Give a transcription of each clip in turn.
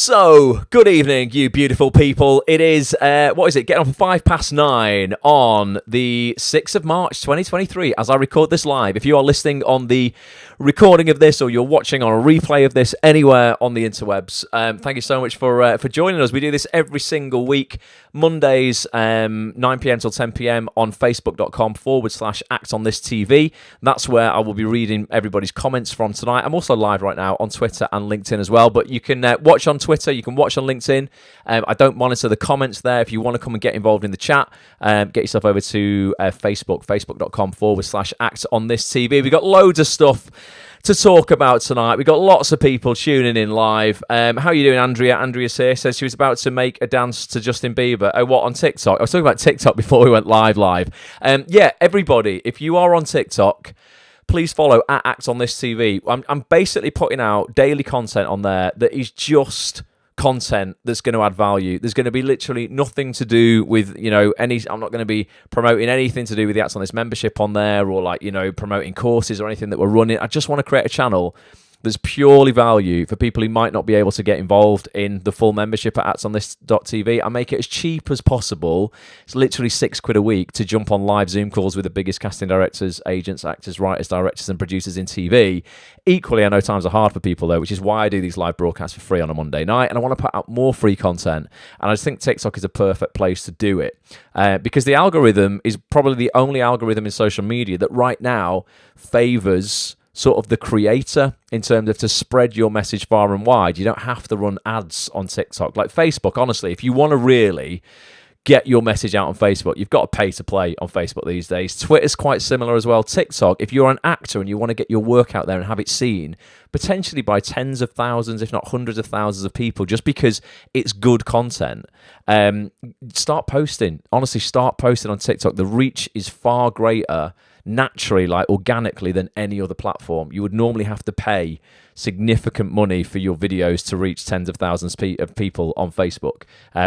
So, good evening, you beautiful people. It is, getting on for 9:05 on the 6th of March, 2023, as I record this live. If you are listening on the recording of this or you're watching on a replay of this anywhere on the interwebs, thank you so much for joining us. We do this every single week, Mondays, 9 p.m. till 10 p.m. on facebook.com/actonthisTV. That's where I will be reading everybody's comments from tonight. I'm also live right now on Twitter and LinkedIn as well, but you can watch on Twitter, you can watch on LinkedIn. I don't monitor the comments there. If you want to come and get involved in the chat, get yourself over to facebook.com/actonthisTV. We've got loads of stuff to talk about tonight. We've got lots of people tuning in live. How are you doing, Andrea? Andrea's here, says she was about to make a dance to Justin Bieber. Oh, what, on TikTok? I was talking about TikTok before we went live. Yeah, everybody, if you are on TikTok, please follow at ActOnThisTV. I'm basically putting out daily content on there that is just content that's going to add value. There's going to be literally nothing to do with, I'm not going to be promoting anything to do with the Acts on This membership on there, or promoting courses or anything that we're running. I just want to create a channel there's purely value for people who might not be able to get involved in the full membership at actsonthis.tv. I make it as cheap as possible. It's literally £6 a week to jump on live Zoom calls with the biggest casting directors, agents, actors, writers, directors, and producers in TV. Equally, I know times are hard for people, though, which is why I do these live broadcasts for free on a Monday night, and I want to put out more free content. And I just think TikTok is a perfect place to do it, because the algorithm is probably the only algorithm in social media that right now favours sort of the creator in terms of to spread your message far and wide. You don't have to run ads on TikTok. Like Facebook, honestly, if you want to really get your message out on Facebook, you've got to pay to play on Facebook these days. Twitter's quite similar as well. TikTok, if you're an actor and you want to get your work out there and have it seen, potentially by tens of thousands, if not hundreds of thousands of people, just because it's good content, start posting. Honestly, start posting on TikTok. The reach is far greater naturally, like organically, than any other platform. You would normally have to pay significant money for your videos to reach tens of thousands of people on Facebook,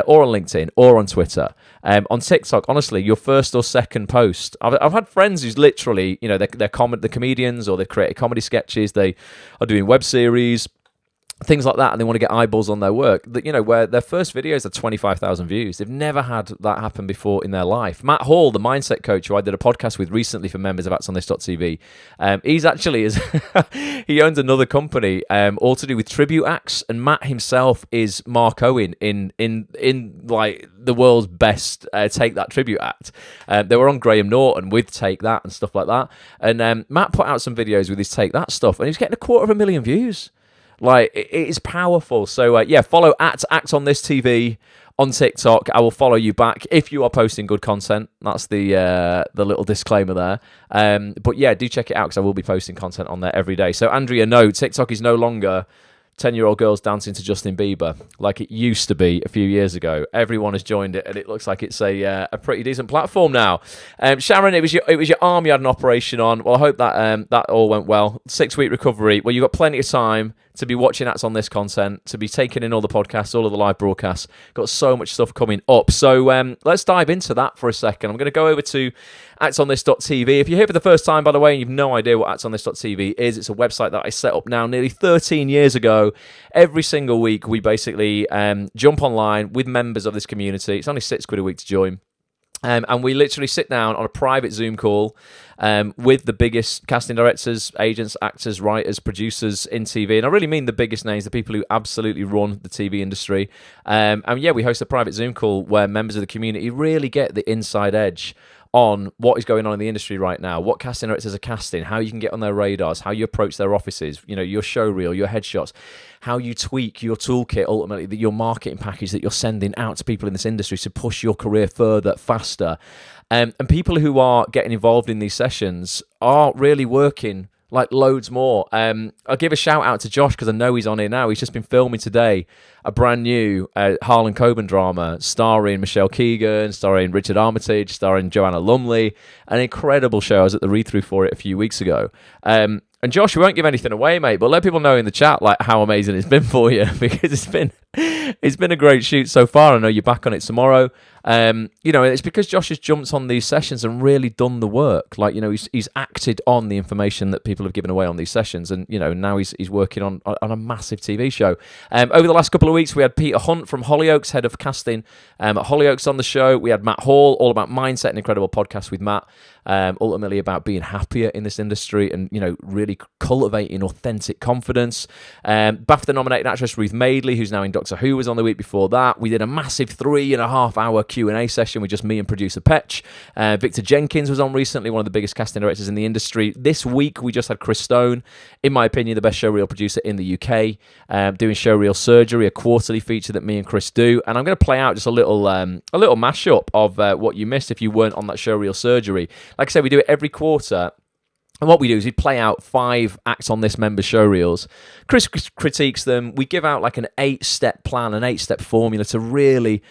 or on LinkedIn, or on Twitter. On TikTok, honestly, your first or second post. I've had friends who's literally, they're comedians, or they've created comedy sketches. They are doing web series, things like that, and they want to get eyeballs on their work, that where their first videos are 25,000 views. They've never had that happen before in their life. Matt Hall, the mindset coach who I did a podcast with recently for members of ActsOnThis.tv, he's actually he owns another company, all to do with tribute acts, and Matt himself is Mark Owen in like the world's best Take That tribute act. They were on Graham Norton with Take That and stuff like that, and Matt put out some videos with his Take That stuff, and he's getting 250,000 views. Like, it is powerful. So, follow at ActOnThisTV on TikTok. I will follow you back if you are posting good content. That's the little disclaimer there. But, yeah, do check it out, because I will be posting content on there every day. So, Andrea, no, TikTok is no longer 10-year-old girls dancing to Justin Bieber like it used to be a few years ago. Everyone has joined it, and it looks like it's a pretty decent platform now. Sharon, it was your arm you had an operation on. Well, I hope that that all went well. 6-week recovery. Well, you've got plenty of time to be watching Acts on This content, to be taking in all the podcasts, all of the live broadcasts. Got so much stuff coming up. So let's dive into that for a second. I'm going to go over to ActsOnThis.tv. If you're here for the first time, by the way, and you've no idea what ActsOnThis.tv is, it's a website that I set up now nearly 13 years ago. Every single week, we basically jump online with members of this community. It's only £6 a week to join. And we literally sit down on a private Zoom call with the biggest casting directors, agents, actors, writers, producers in TV. And I really mean the biggest names, the people who absolutely run the TV industry. And we host a private Zoom call where members of the community really get the inside edge on what is going on in the industry right now, what casting directors are casting, how you can get on their radars, how you approach their offices, your showreel, your headshots, how you tweak your toolkit, ultimately, your marketing package that you're sending out to people in this industry to push your career further, faster. And people who are getting involved in these sessions are really working like loads more. I'll give a shout out to Josh, because I know he's on here now. He's just been filming today a brand new Harlan Coben drama starring Michelle Keegan, starring Richard Armitage, starring Joanna Lumley. An incredible show. I was at the read-through for it a few weeks ago. And Josh, we won't give anything away, mate, but let people know in the chat like how amazing it's been for you, because It's been a great shoot so far. I know you're back on it tomorrow. It's because Josh has jumped on these sessions and really done the work. Like, he's acted on the information that people have given away on these sessions, and now he's working on a massive TV show. Over the last couple of weeks, we had Peter Hunt from Hollyoaks, head of casting at Hollyoaks, on the show. We had Matt Hall, all about mindset, an incredible podcast with Matt. Ultimately about being happier in this industry and, really cultivating authentic confidence. BAFTA-nominated actress Ruth Madeley, who's now in Doctor Who, was on the week before that. We did a massive 3.5-hour Q&A session with just me and producer Petch. Victor Jenkins was on recently, one of the biggest casting directors in the industry. This week, we just had Chris Stone, in my opinion, the best showreel producer in the UK, doing Showreel Surgery, a quarterly feature that me and Chris do. And I'm going to play out just a little mashup of what you missed if you weren't on that Showreel Surgery. Like I said, we do it every quarter. And what we do is we play out 5 Acts on This member showreels. Chris critiques them. We give out like an 8-step plan, an 8-step formula to really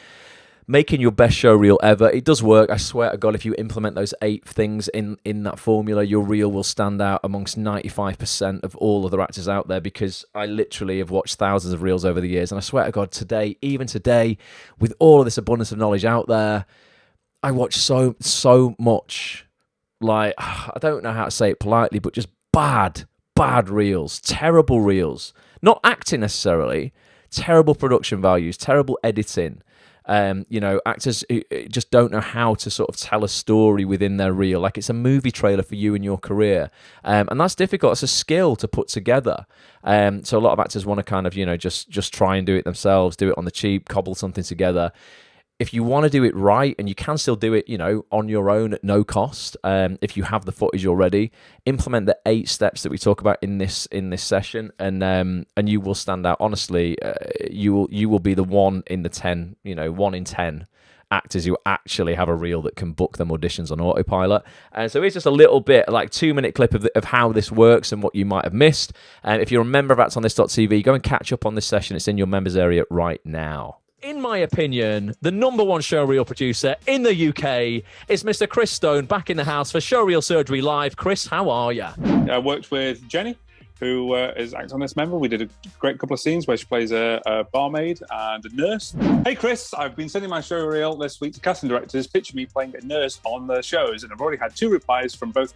making your best showreel ever. It does work. I swear to God, if you implement those 8 things in that formula, your reel will stand out amongst 95% of all other actors out there, because I literally have watched thousands of reels over the years. And I swear to God, even today, with all of this abundance of knowledge out there, I watch so much. Like, I don't know how to say it politely, but just bad reels, terrible reels. Not acting necessarily, terrible production values, terrible editing. Actors just don't know how to sort of tell a story within their reel. Like, it's a movie trailer for you and your career. And that's difficult. It's a skill to put together. So a lot of actors want to kind of, just try and do it themselves, do it on the cheap, cobble something together. If you want to do it right, and you can still do it, on your own at no cost, if you have the footage already, implement the 8 steps that we talk about in this session, and you will stand out. Honestly, you will be the 1 in 10, 1 in 10 actors who actually have a reel that can book them auditions on autopilot. And so it's just a little bit, like 2-minute clip of how this works and what you might have missed. And if you're a member of actsonthis.tv, go and catch up on this session. It's in your members area right now. In my opinion, the number 1 showreel producer in the UK is Mr. Chris Stone, back in the house for Showreel Surgery Live. Chris, how are you? I worked with Jenny, who is Act on This member. We did a great couple of scenes where she plays a barmaid and a nurse. Hey Chris, I've been sending my showreel this week to casting directors, pitching me playing a nurse on the shows, and I've already had 2 replies from both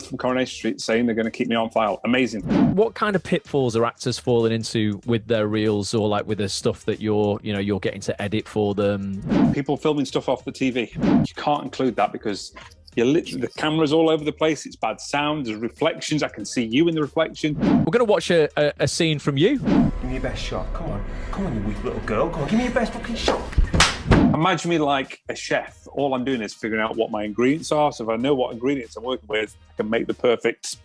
from Coronation Street saying they're going to keep me on file. Amazing. What kind of pitfalls are actors falling into with their reels, or like with the stuff that you're getting to edit for them? People filming stuff off the TV. You can't include that because the camera's all over the place. It's bad sound. There's reflections. I can see you in the reflection. We're going to watch a scene from you. Give me your best shot. Come on, you weak little girl. Come on, give me your best fucking shot. Imagine me like a chef. All I'm doing is figuring out what my ingredients are. So if I know what ingredients I'm working with, I can make the perfect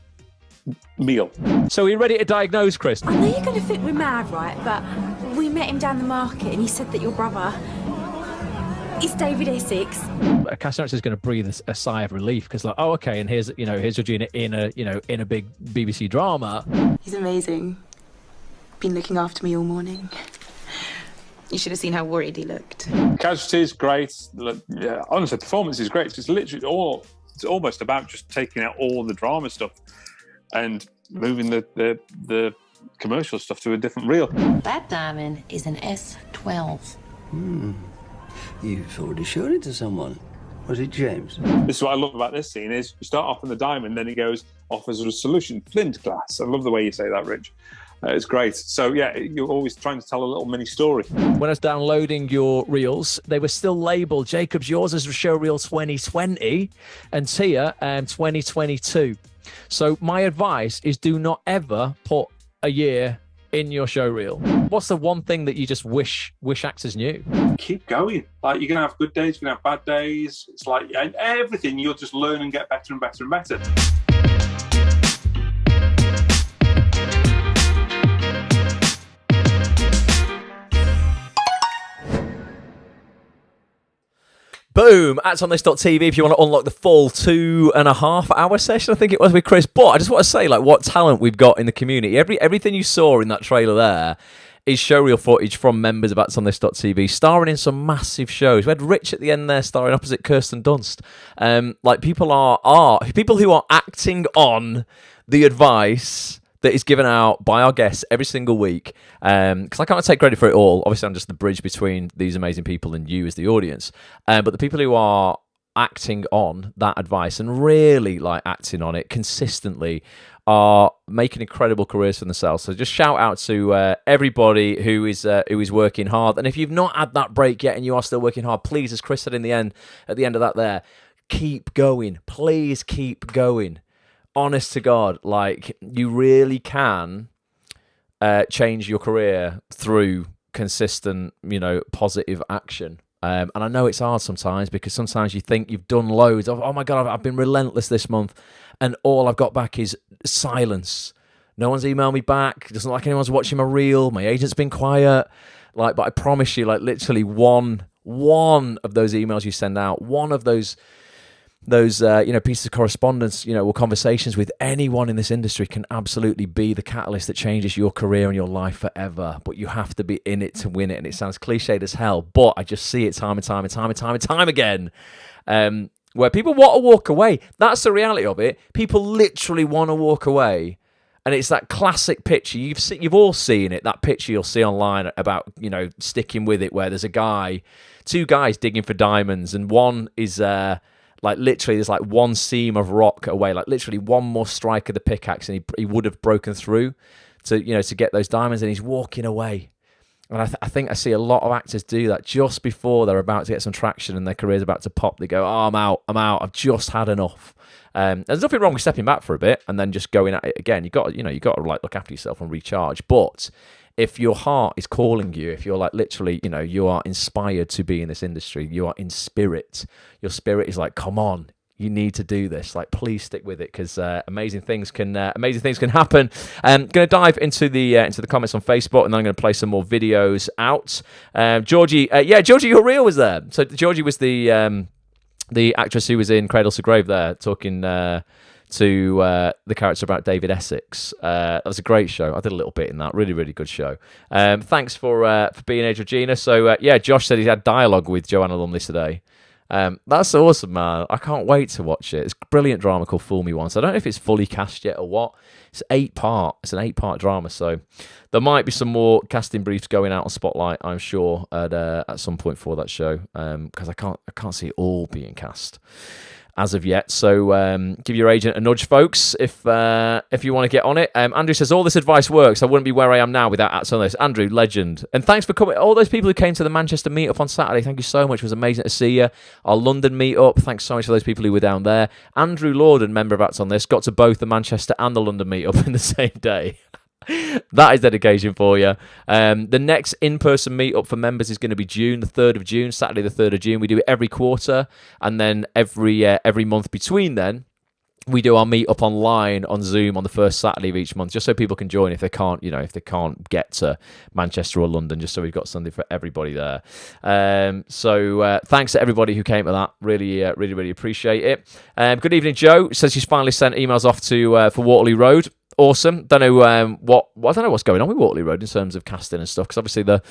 meal. So are you ready to diagnose, Chris? I know you're going to think we're mad, right? But we met him down the market and he said that your brother is David Essex. A casting director is going to breathe a sigh of relief because, like, oh, okay, and here's Georgina in a big BBC drama. He's amazing. Been looking after me all morning. You should have seen how worried he looked. Casualties, great. Yeah, honestly, performance is great. It's literally it's almost about just taking out all the drama stuff and moving the commercial stuff to a different reel. That diamond is an S12. You've already shown it to someone. Was it James? This is what I love about this scene is you start off on the diamond, then he goes offers a solution, flint glass. I love the way you say that, Rich. It's great. So, yeah, you're always trying to tell a little mini story. When I was downloading your reels, they were still labelled, Jacob's yours as Showreel 2020 and Tia 2022. So my advice is do not ever put a year in your showreel. What's the one thing that you just wish actors knew? Keep going. Like, you're going to have good days, you're going to have bad days. It's like everything, you'll just learn and get better and better and better. Boom! Actsonthis.tv if you want to unlock the full 2.5 hour session, I think it was, with Chris. But I just want to say, like, what talent we've got in the community. Everything you saw in that trailer there is showreel footage from members of Actsonthis.tv, starring in some massive shows. We had Rich at the end there, starring opposite Kirsten Dunst. Like, people who are acting on the advice that is given out by our guests every single week. Because I can't take credit for it all. Obviously, I'm just the bridge between these amazing people and you as the audience. But the people who are acting on that advice and really like acting on it consistently are making incredible careers for themselves. So just shout out to everybody who is working hard. And if you've not had that break yet and you are still working hard, please, as Chris said at the end of that there, keep going. Please keep going. Honest to God, like, you really can change your career through consistent, positive action. And I know it's hard sometimes, because sometimes you think you've done loads of, oh my God, I've been relentless this month, and all I've got back is silence. No one's emailed me back. It doesn't like anyone's watching my reel. My agent's been quiet. But I promise you, literally one of those emails you send out, one of those pieces of correspondence, or conversations with anyone in this industry can absolutely be the catalyst that changes your career and your life forever. But you have to be in it to win it. And it sounds cliched as hell, but I just see it time and time again. Where people want to walk away. That's the reality of it. People literally want to walk away. And it's that classic picture. You've all seen it. That picture you'll see online about, sticking with it, where there's two guys digging for diamonds, and one is literally there's one seam of rock away, literally one more strike of the pickaxe, and he would have broken through to get those diamonds, and he's walking away. And I think I see a lot of actors do that just before they're about to get some traction and their career's about to pop. They go, oh, I'm out, I've just had enough. There's nothing wrong with stepping back for a bit and then just going at it again. You got to look after yourself and recharge. But if your heart is calling you, if you're literally, you are inspired to be in this industry, you are in spirit. Your spirit is come on, you need to do this. Please stick with it, because amazing things can happen. I'm going to dive into the comments on Facebook, and then I'm going to play some more videos out. Georgie, your reel was there. So Georgie was the actress who was in Cradle to Grave there, talking to the character about David Essex. That was a great show. I did a little bit in that. Really, really good show. Thanks for being here, Georgina. So, Josh said he had dialogue with Joanna Lumley today. That's awesome, man. I can't wait to watch it. It's a brilliant drama called Fool Me Once. I don't know if it's fully cast yet or what. It's an 8-part drama, so there might be some more casting briefs going out on Spotlight, I'm sure, at some point for that show, because I can't see it all being cast as of yet. So give your agent a nudge, folks, if you want to get on it. Andrew says, all this advice works. I wouldn't be where I am now without acts on this. Andrew, legend. And thanks for coming. All those people who came to the Manchester meetup on Saturday, thank you so much. It was amazing to see you. Our London meetup, thanks so much for those people who were down there. Andrew Lorden, member of Acts on This, got to both the Manchester and the London meetup in the same day. That is dedication for you. The next in-person meetup for members is going to be June, the 3rd of June, Saturday the 3rd of June. We do it every quarter, and then every month between then, we do our meetup online on Zoom on the first Saturday of each month, just so people can join if they can't get to Manchester or London, just so we've got something for everybody there. So thanks to everybody who came to that. Really, really, really appreciate it. Good evening, Joe. Says she's finally sent emails off to for Waterloo Road. Awesome. Don't know I don't know what's going on with Waterloo Road in terms of casting and stuff, because obviously the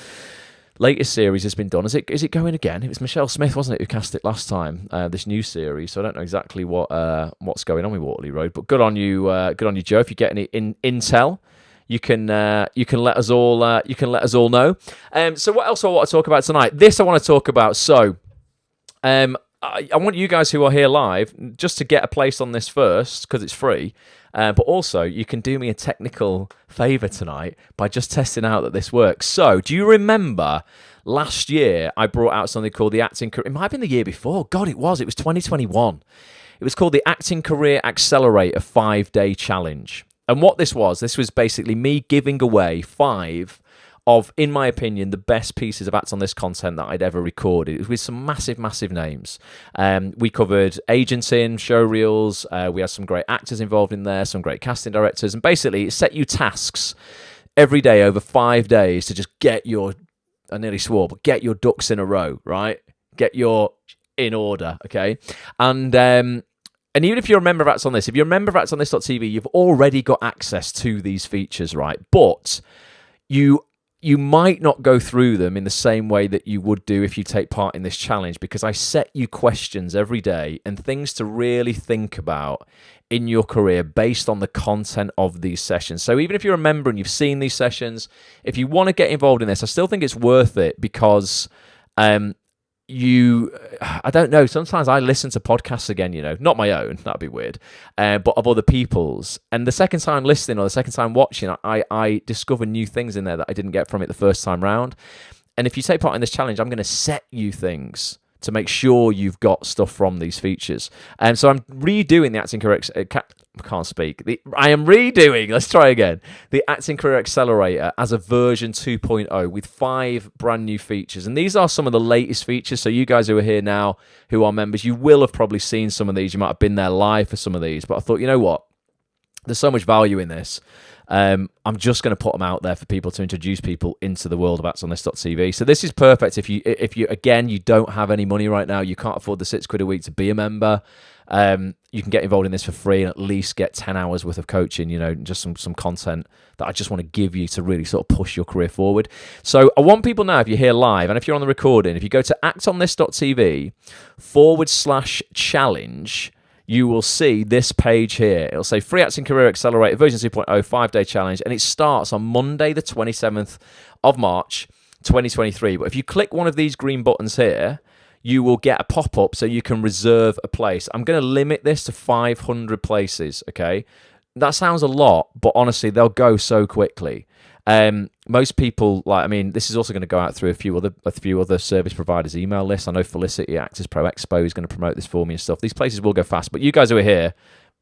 latest series has been done. Is it going again? It was Michelle Smith, wasn't it, who cast it last time? This new series. So I don't know exactly what's going on with Waterloo Road. But good on you, Joe. If you get any intel, you can let us all know. So what else do I want to talk about tonight? This I want to talk about. So I want you guys who are here live just to get a place on this first, because it's free. But also, you can do me a technical favour tonight by just testing out that this works. So, do you remember last year I brought out something called the Acting Career? It might have been the year before. God, it was. It was 2021. It was called the Acting Career Accelerator 5-Day Challenge. And what this was basically me giving away 5 of, in my opinion, the best pieces of Acts on This content that I'd ever recorded. It was with some massive, massive names. We covered agenting, showreels. We had some great actors involved in there, some great casting directors. And basically, it set you tasks every day over 5 days to just get your, I nearly swore, but get your ducks in a row, right? Get your in order, okay? And even if you're a member of Acts on This, if you're a member of Acts on This.tv, you've already got access to these features, right? But you you might not go through them in the same way that you would do if you take part in this challenge, because I set you questions every day and things to really think about in your career based on the content of these sessions. So even if you're a member and you've seen these sessions, if you want to get involved in this, I still think it's worth it, because I don't know, sometimes I listen to podcasts again, not my own, that'd be weird, but of other people's, and the second time listening or the second time watching, I discover new things in there that I didn't get from it the first time round. And if you take part in this challenge, I'm going to set you things to make sure you've got stuff from these features. And so I'm redoing the Acting Career... I am redoing, let's try again, the Acting Career Accelerator as a version 2.0 with 5 brand new features. And these are some of the latest features. So you guys who are here now, who are members, you will have probably seen some of these. You might have been there live for some of these. But I thought, you know what? There's so much value in this. I'm just going to put them out there for people to introduce people into the world of actsonthis.tv. So this is perfect if you again, you don't have any money right now, you can't afford the £6 a week to be a member. You can get involved in this for free and at least get 10 hours worth of coaching, just some content that I just want to give you to really sort of push your career forward. So I want people now, if you're here live and if you're on the recording, if you go to actonthis.tv/challenge, you will see this page here. It'll say Free Acting Career Accelerator version 2.0 5-day challenge, and it starts on Monday the 27th of March 2023. But if you click one of these green buttons here, you will get a pop-up so you can reserve a place. I'm going to limit this to 500 places, okay? That sounds a lot, but honestly, they'll go so quickly. Most people, this is also going to go out through a few other service providers' email lists. I know Felicity, Actors Pro Expo is going to promote this for me and stuff. These places will go fast, but you guys who are here,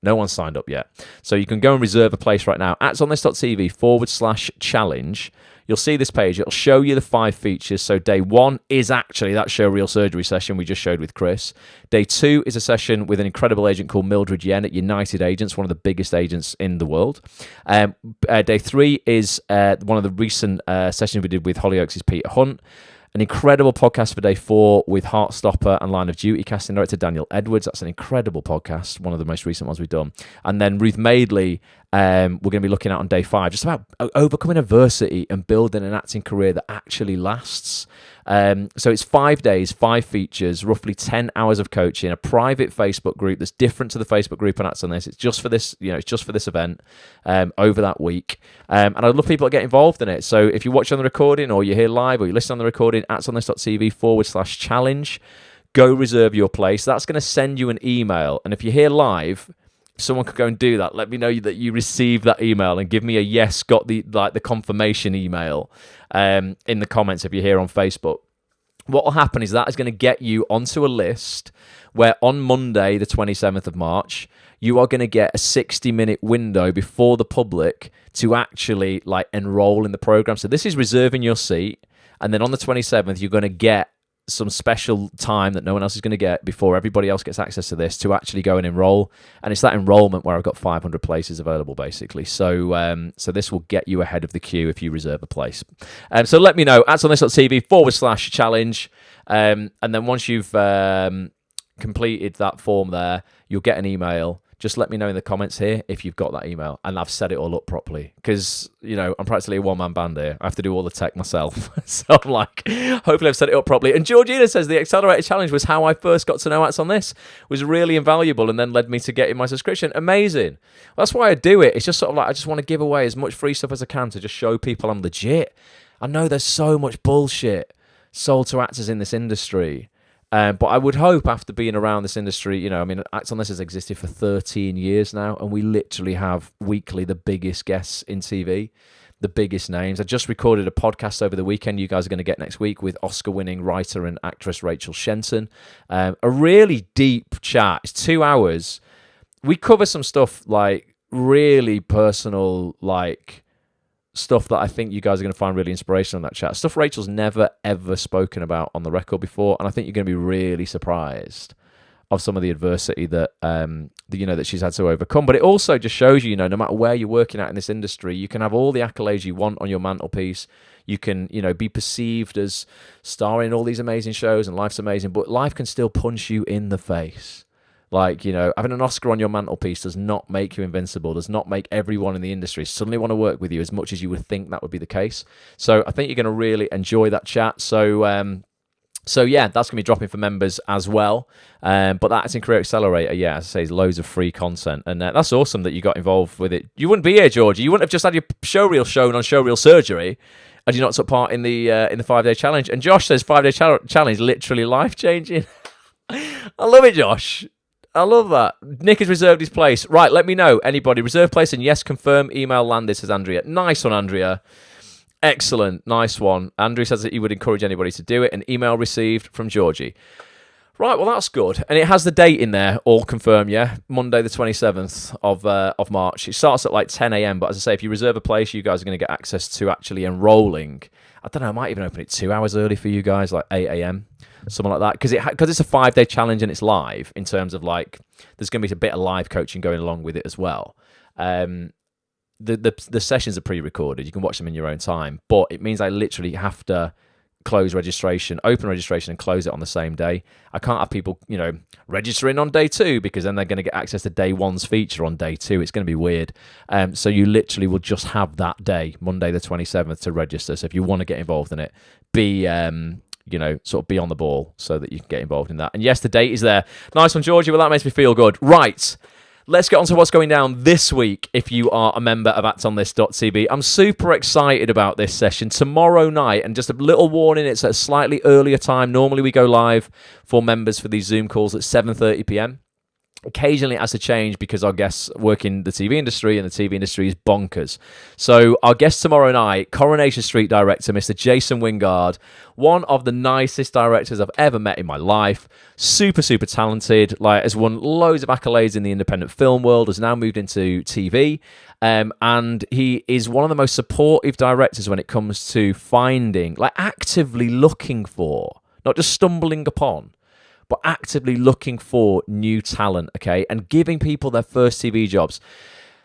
no one's signed up yet. So you can go and reserve a place right now. actonthis.tv/challenge. You'll see this page. It'll show you the 5 features. So day 1 is actually that Showreel surgery session we just showed with Chris. Day 2 is a session with an incredible agent called Mildred Yen at United Agents, one of the biggest agents in the world. Day 3 is one of the recent sessions we did with Hollyoaks' Peter Hunt. An incredible podcast for day 4 with Heartstopper and Line of Duty casting director Daniel Edwards. That's an incredible podcast, one of the most recent ones we've done. And then Ruth Madeley, we're going to be looking at on day 5, just about overcoming adversity and building an acting career that actually lasts. So it's 5 days, 5 features, roughly 10 hours of coaching, a private Facebook group that's different to the Facebook group on Acts on This. It's just for this, it's just for this event over that week. And I'd love people to get involved in it. So if you watch on the recording or you're here live or you listen on the recording, actsonthis.tv/challenge, go reserve your place. That's going to send you an email. And if you're here live, someone could go and do that. Let me know that you received that email and give me a yes, got the confirmation email in the comments if you're here on Facebook. What will happen is that is going to get you onto a list where on Monday, the 27th of March, you are going to get a 60-minute window before the public to actually enroll in the program. So this is reserving your seat. And then on the 27th, you're going to get some special time that no one else is going to get before everybody else gets access to this to actually go and enroll. And it's that enrollment where I've got 500 places available, basically. So so this will get you ahead of the queue if you reserve a place. So let me know, actsonthis.tv/challenge. And then once you've completed that form there, you'll get an email. Just let me know in the comments here if you've got that email and I've set it all up properly. Because, I'm practically a one-man band here. I have to do all the tech myself. So I'm hopefully I've set it up properly. And Georgina says the Accelerator Challenge was how I first got to know Acts on This. Was really invaluable and then led me to getting my subscription. Amazing. That's why I do it. It's just sort of I just want to give away as much free stuff as I can to just show people I'm legit. I know there's so much bullshit sold to actors in this industry. But I would hope after being around this industry, Acts on This has existed for 13 years now, and we literally have weekly the biggest guests in TV, the biggest names. I just recorded a podcast over the weekend you guys are going to get next week with Oscar-winning writer and actress Rachel Shenton. A really deep chat. It's 2 hours. We cover some stuff really personal, stuff that I think you guys are going to find really inspirational in that chat. Stuff Rachel's never, ever spoken about on the record before, and I think you're going to be really surprised of some of the adversity that that she's had to overcome. But it also just shows you, no matter where you're working at in this industry, you can have all the accolades you want on your mantelpiece. You can, be perceived as starring in all these amazing shows and life's amazing, but life can still punch you in the face. Like, you know, having an Oscar on your mantelpiece does not make you invincible, does not make everyone in the industry suddenly want to work with you as much as you would think that would be the case. So I think you're going to really enjoy that chat. So yeah, that's going to be dropping for members as well. But that's in Career Accelerator. Yeah, as I say, loads of free content. And that's awesome that you got involved with it. You wouldn't be here, Georgie. You wouldn't have just had your showreel shown on Showreel Surgery had you not took part in the 5-day challenge. And Josh says 5-day challenge literally life-changing. I love it, Josh. I love that. Nick has reserved his place. Right, let me know. Anybody, reserve place and yes, confirm. Email landed, says Andrea. Nice one, Andrea. Excellent. Nice one. Andrew says that he would encourage anybody to do it. An email received from Georgie. Right, well, that's good. And it has the date in there, all confirmed, yeah? Monday the 27th of March. It starts at like 10 a.m, but as I say, if you reserve a place, you guys are going to get access to actually enrolling. I don't know, I might even open it 2 hours early for you guys, like 8 a.m, something like that. Because it's a 5-day challenge and it's live in terms of like, there's going to be a bit of live coaching going along with it as well. The sessions are pre-recorded. You can watch them in your own time, but it means I literally have to close registration, open registration, and close it on the same day. I can't have people, you know, registering on day 2 because then they're going to get access to day 1's feature on day 2. It's going to be weird. So you literally will just have that day, Monday the 27th, to register. So if you want to get involved in it, be you know, sort of be on the ball so that you can get involved in that. And yes, the date is there. Nice one, Georgie. Well, that makes me feel good. Right. Let's get on to what's going down this week if you are a member of actonthis.tv. I'm super excited about this session tomorrow night, and just a little warning, it's at a slightly earlier time. Normally we go live for members for these Zoom calls at 7:30 p.m. Occasionally it has to change because our guests work in the TV industry, and the TV industry is bonkers. So our guest tomorrow night, Coronation Street director, Mr. Jason Wingard, one of the nicest directors I've ever met in my life. Super, super talented, like has won loads of accolades in the independent film world, has now moved into TV. And he is one of the most supportive directors when it comes to finding, like actively looking for, not just stumbling upon, but actively looking for new talent, okay, and giving people their first TV jobs.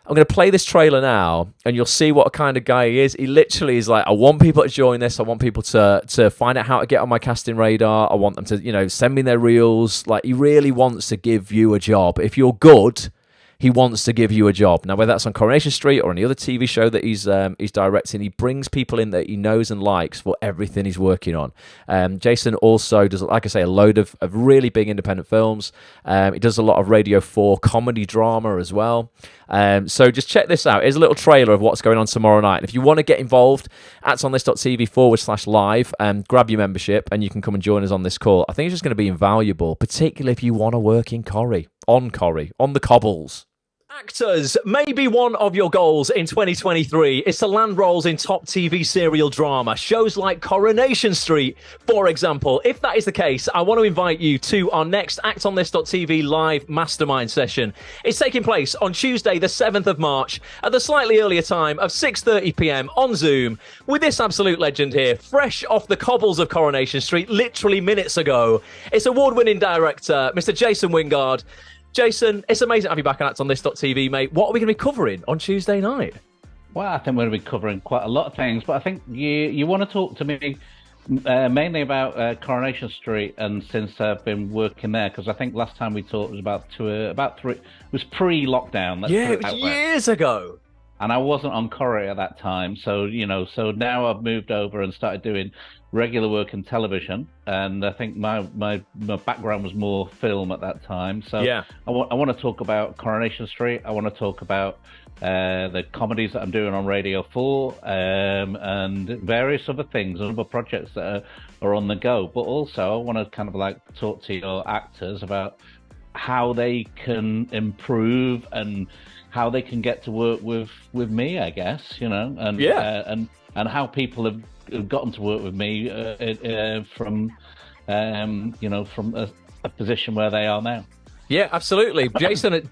I'm going to play this trailer now, and you'll see what kind of guy he is. He literally is like, I want people to join this. I want people to find out how to get on my casting radar. I want them to, you know, send me their reels. Like, he really wants to give you a job. If you're good, he wants to give you a job. Now, whether that's on Coronation Street or any other TV show that he's directing, he brings people in that he knows and likes for everything he's working on. Jason also does, like I say, a load of really big independent films. He does a lot of Radio 4 comedy drama as well. So just check this out. Here's a little trailer of what's going on tomorrow night. And if you want to get involved, actonthis.tv/live, grab your membership and you can come and join us on this call. I think it's just going to be invaluable, particularly if you want to work in Corrie, on the cobbles. Actors, maybe one of your goals in 2023 is to land roles in top TV serial drama, shows like Coronation Street, for example. If that is the case, I want to invite you to our next actonthis.tv live mastermind session. It's taking place on Tuesday, the 7th of March, at the slightly earlier time of 6:30 p.m. on Zoom, with this absolute legend here, fresh off the cobbles of Coronation Street, literally minutes ago. It's award-winning director, Mr. Jason Wingard. Jason, it's amazing to have you back on actonthis.tv, mate. What are we going to be covering on Tuesday night? Well, I think we're going to be covering quite a lot of things, but I think you want to talk to me mainly about Coronation Street, and since I've been working there, because I think last time we talked was about 3. It was pre-lockdown. Yeah, it was years ago. And I wasn't on Corrie at that time, so so now I've moved over and started doing regular work in television, and I think my background was more film at that time. So yeah, I want to talk about Coronation Street. I want to talk about the comedies that I'm doing on Radio 4, and various other things, other projects that are on the go. But also I want to kind of like talk to your actors about how they can improve and how they can get to work with me, I guess, and and how people have gotten to work with me from a position where they are now. Yeah, absolutely.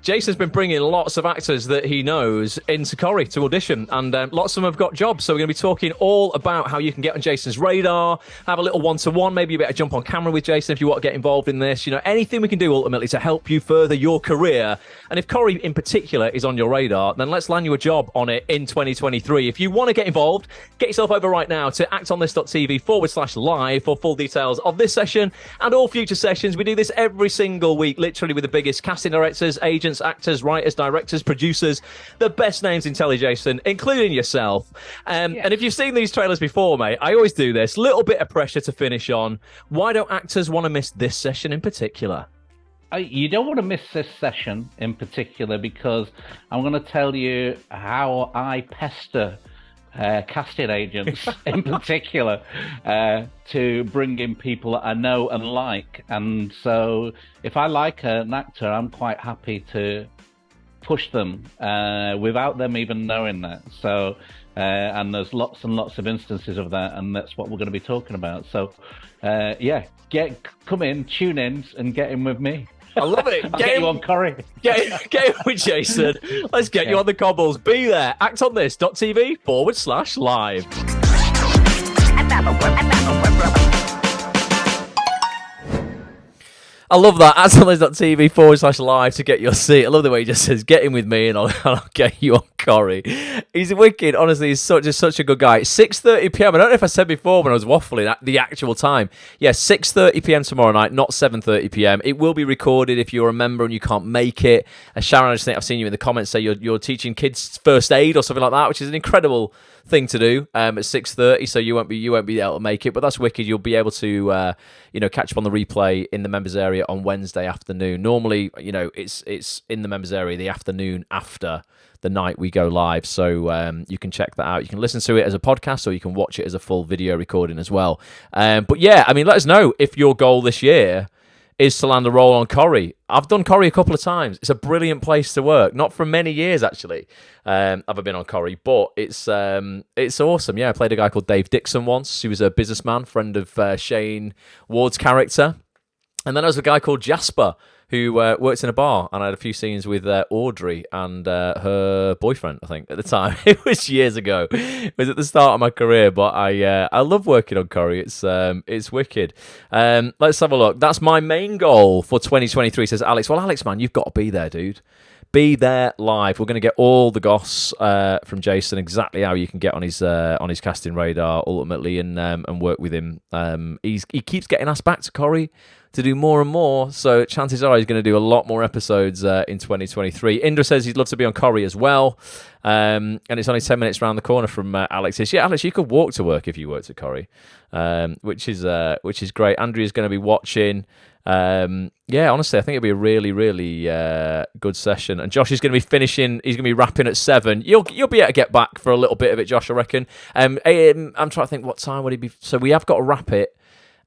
Jason's been bringing lots of actors that he knows into Corrie to audition, and lots of them have got jobs. So we're going to be talking all about how you can get on Jason's radar, have a little one-to-one, maybe a bit of jump on camera with Jason if you want to get involved in this. Anything we can do ultimately to help you further your career. And if Corrie in particular is on your radar, then let's land you a job on it in 2023. If you want to get involved, get yourself over right now to actonthis.tv/live for full details of this session and all future sessions. We do this every single week, literally with with the biggest casting directors, agents, actors, writers, directors, producers, the best names in telly, Jason, including yourself. And if you've seen these trailers before, mate, I always do this. Little bit of pressure to finish on. Why don't actors want to miss this session in particular? You don't want to miss this session in particular because I'm going to tell you how I pester casting agents in particular to bring in people that I know and like. And so if I like an actor, I'm quite happy to push them without them even knowing that. So and there's lots and lots of instances of that, and that's what we're going to be talking about. So come in, tune in, and get in with me. I love it. Get you on Corrie. Get in with Jason. Let's get you on the cobbles. Be there. actonthis.tv/live. I love that. actonthis.tv/live to get your seat. I love the way he just says, get in with me and I'll get you on Corrie. He's wicked. Honestly, he's such a good guy. 6:30 p.m. I don't know if I said before when I was waffling at the actual time. Yeah, 6:30 p.m. tomorrow night, not 7:30 p.m. It will be recorded if you're a member and you can't make it. Sharon, I just think I've seen you in the comments say you're teaching kids first aid or something like that, which is an incredible thing to do at 6:30. So you won't be able to make it, but that's wicked. You'll be able to catch up on the replay in the members area on Wednesday afternoon. Normally, it's in the members area the afternoon after the night we go live, so you can check that out. You can listen to it as a podcast, or you can watch it as a full video recording as well. But yeah, I mean, let us know if your goal this year is to land a role on Corrie. I've done Corrie a couple of times. It's a brilliant place to work. Not for many years, actually, have I been on Corrie, but it's awesome. Yeah, I played a guy called Dave Dixon once. He was a businessman, friend of Shane Ward's character. And then there was a guy called Jasper, who worked in a bar, and I had a few scenes with Audrey and her boyfriend, I think, at the time. It was years ago. It was at the start of my career, but I love working on Corrie. It's wicked. Let's have a look. That's my main goal for 2023, says Alex. Well, Alex, man, you've got to be there, dude. Be there live. We're going to get all the goss from Jason, exactly how you can get on his casting radar ultimately, and work with him. He keeps getting asked back to Corrie to do more and more, so chances are he's going to do a lot more episodes in 2023. Indra says he'd love to be on Corrie as well, and it's only 10 minutes around the corner from Alex's. Yeah, Alex, you could walk to work if you worked at Corrie, which is great. Andrea's going to be watching. Yeah, honestly, I think it'll be a really, really good session. And Josh is going to be finishing. He's going to be wrapping at 7. You'll be able to get back for a little bit of it, Josh, I reckon. I'm trying to think, what time would he be? So we have got to wrap it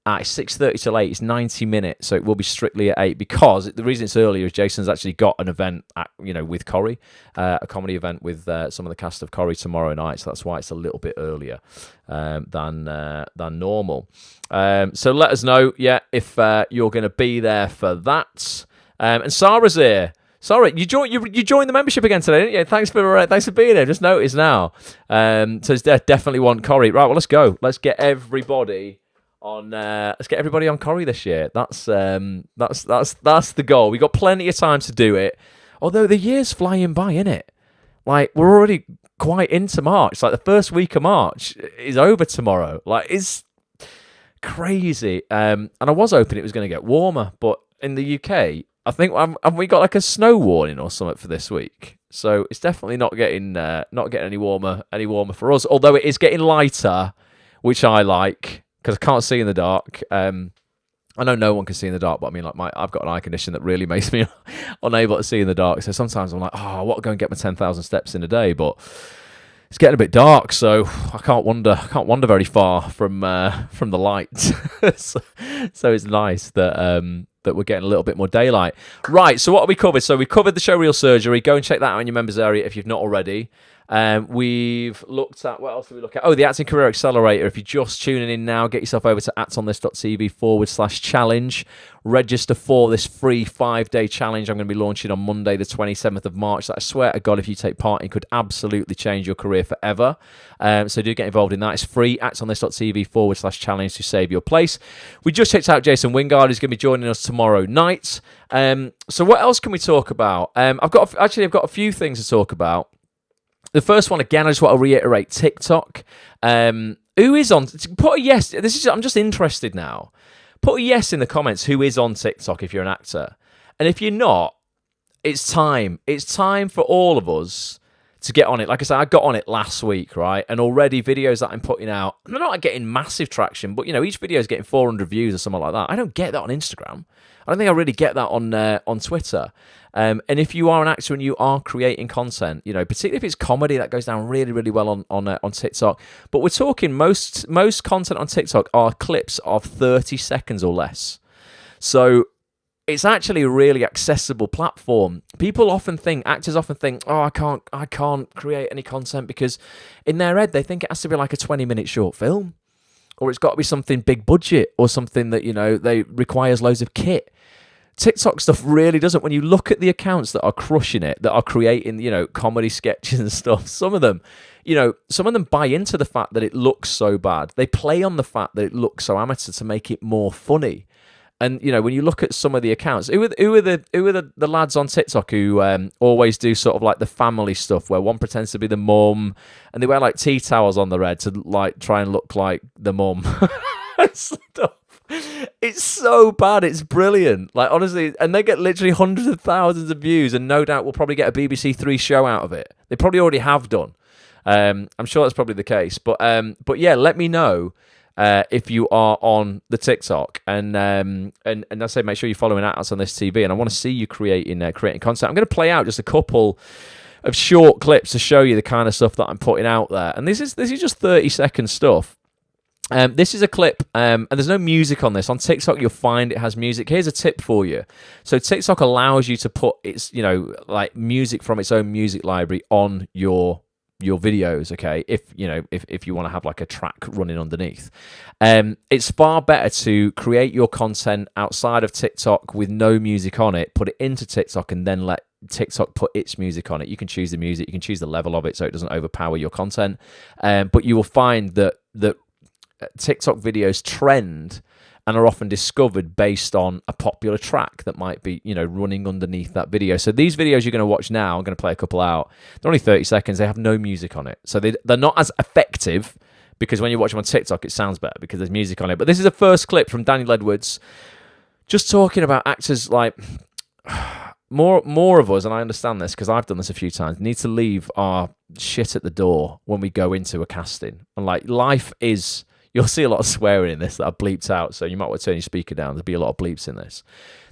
at 6:30 till 8. It's 90 minutes, so it will be strictly at 8, because the reason it's earlier is Jason's actually got an event with Corrie, a comedy event with some of the cast of Corrie tomorrow night, so that's why it's a little bit earlier than normal. So let us know, if you're going to be there for that. And Sarah's here. Sarah, you joined the membership again today, didn't you? Thanks for being here. Just noticed now. So definitely want Corrie. Right, well, let's go. Let's get everybody on Corrie this year. That's the goal. We got plenty of time to do it. Although the year's flying by, innit? Like, we're already quite into March. Like, the first week of March is over tomorrow. Like, it's crazy. And I was hoping it was going to get warmer, but in the UK, I think have we got like a snow warning or something for this week? So it's definitely not getting any warmer for us. Although it is getting lighter, which I like, because I can't see in the dark. I know no one can see in the dark, but I mean, like I've got an eye condition that really makes me unable to see in the dark. So sometimes I'm like, I want to go and get my 10,000 steps in a day, but it's getting a bit dark, so I can't wander very far from the light. so it's nice that we're getting a little bit more daylight. Right, so what have we covered? So we covered the Showreel surgery. Go and check that out in your members area if you've not already. We've looked at, what else did we look at? Oh, the Acting Career Accelerator. If you're just tuning in now, get yourself over to actonthis.tv/challenge. Register for this free 5-day challenge I'm going to be launching on Monday, the 27th of March. That I swear to God, if you take part, it could absolutely change your career forever. So do get involved in that. It's free. actonthis.tv/challenge to save your place. We just checked out Jason Wingard, who's going to be joining us tomorrow night. So what else can we talk about? I've got a few things to talk about. The first one, again, I just want to reiterate TikTok. Who is on? Put a yes. I'm just interested now. Put a yes in the comments who is on TikTok if you're an actor. And if you're not, it's time. It's time for all of us to get on it. Like I said, I got on it last week, right? And already videos that I'm putting out, they're not getting massive traction, but each video is getting 400 views or something like that. I don't get that on Instagram. I don't think I really get that on Twitter. And if you are an actor and you are creating content, particularly if it's comedy, that goes down really, really well on TikTok. But we're talking most content on TikTok are clips of 30 seconds or less. So it's actually a really accessible platform. Actors often think, oh, I can't create any content, because in their head they think it has to be like a 20-minute short film, or it's got to be something big budget, or something that they requires loads of kit. TikTok stuff really doesn't. When you look at the accounts that are crushing it, that are creating comedy sketches and stuff, some of them buy into the fact that it looks so bad. They play on the fact that it looks so amateur to make it more funny. And when you look at some of the accounts, who are the lads on TikTok who always do sort of like the family stuff, where one pretends to be the mum and they wear like tea towels on their head to like try and look like the mum stuff. It's so bad, it's brilliant. Like, honestly, and they get literally hundreds of thousands of views, and no doubt we'll probably get a BBC Three show out of it. They probably already have done. I'm sure that's probably the case. But yeah, let me know. If you are on the TikTok, and I say make sure you're following us on this TV, and I want to see you creating content. I'm going to play out just a couple of short clips to show you the kind of stuff that I'm putting out there, and this is just 30-second stuff. This is a clip, and there's no music on this. On TikTok, you'll find it has music. Here's a tip for you. So TikTok allows you to put its like music from its own music library on your videos, okay, if you want to have like a track running underneath. It's far better to create your content outside of TikTok with no music on it, put it into TikTok, and then let TikTok put its music on it. You can choose the music, you can choose the level of it so it doesn't overpower your content, but you will find that TikTok videos trend and are often discovered based on a popular track that might be, running underneath that video. So these videos you're going to watch now, I'm going to play a couple out. They're only 30 seconds. They have no music on it. So they're not as effective, because when you watch them on TikTok, it sounds better because there's music on it. But this is a first clip from Daniel Edwards, just talking about actors like... More of us, and I understand this because I've done this a few times, need to leave our shit at the door when we go into a casting. And like, life is... You'll see a lot of swearing in this that I've bleeped out, so you might want to turn your speaker down. There'll be a lot of bleeps in this.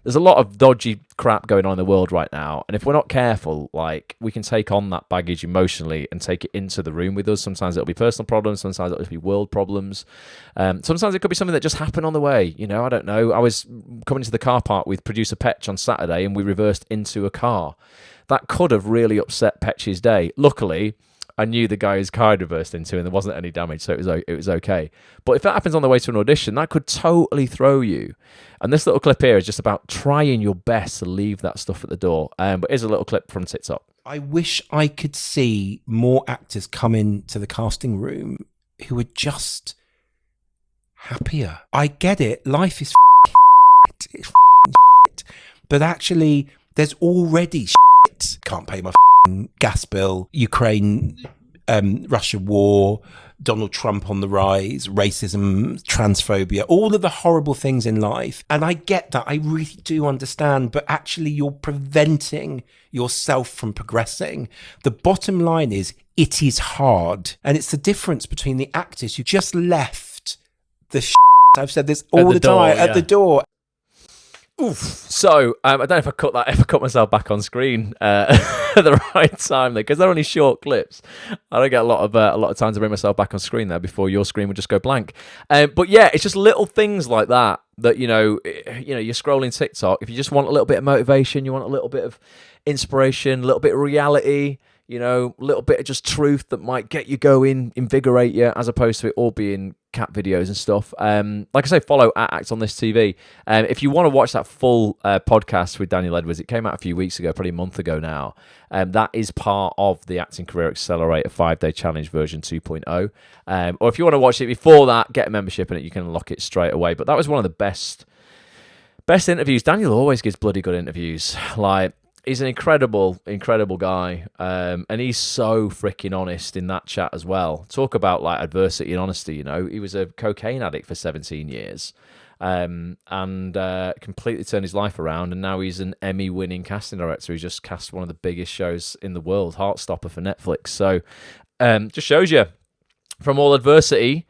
There's a lot of dodgy crap going on in the world right now, and if we're not careful, like, we can take on that baggage emotionally and take it into the room with us. Sometimes it'll be personal problems, sometimes it'll be world problems. Sometimes it could be something that just happened on the way. I don't know. I was coming to the car park with producer Petch on Saturday, and we reversed into a car. That could have really upset Petch's day. Luckily, I knew the guy his car had reversed into, and there wasn't any damage, so it was okay. But if that happens on the way to an audition, that could totally throw you. And this little clip here is just about trying your best to leave that stuff at the door. But here's a little clip from TikTok. I wish I could see more actors come into the casting room who are just happier. I get it. Life is it's but actually, there's already shit. Can't pay my gas bill, Ukraine, Russia war, Donald Trump on the rise, racism, transphobia, all of the horrible things in life. And I get that. I really do understand. But actually, you're preventing yourself from progressing. The bottom line is, it is hard. And it's the difference between the actors who just left the shit. I've said this all the time, at the door. Oof. So I don't know if I cut myself back on screen at the right time there, because they're only short clips. I don't get a lot of time to bring myself back on screen there before your screen would just go blank. But yeah, it's just little things like that you're scrolling TikTok. If you just want a little bit of motivation, you want a little bit of inspiration, a little bit of reality, a little bit of just truth that might get you going, invigorate you, as opposed to it all being cat videos and stuff. Like I say, follow @Act on This TV. If you want to watch that full podcast with Daniel Edwards, it came out a few weeks ago, probably a month ago now. That is part of the Acting Career Accelerator 5-day challenge version 2.0. Or if you want to watch it before that, get a membership in it. You can unlock it straight away. But that was one of the best interviews. Daniel always gives bloody good interviews. Like, he's an incredible guy, and he's so freaking honest in that chat as well. Talk about like adversity and honesty. He was a cocaine addict for 17 years, and completely turned his life around. And now he's an Emmy-winning casting director. He just cast one of the biggest shows in the world, Heartstopper for Netflix. So just shows you, from all adversity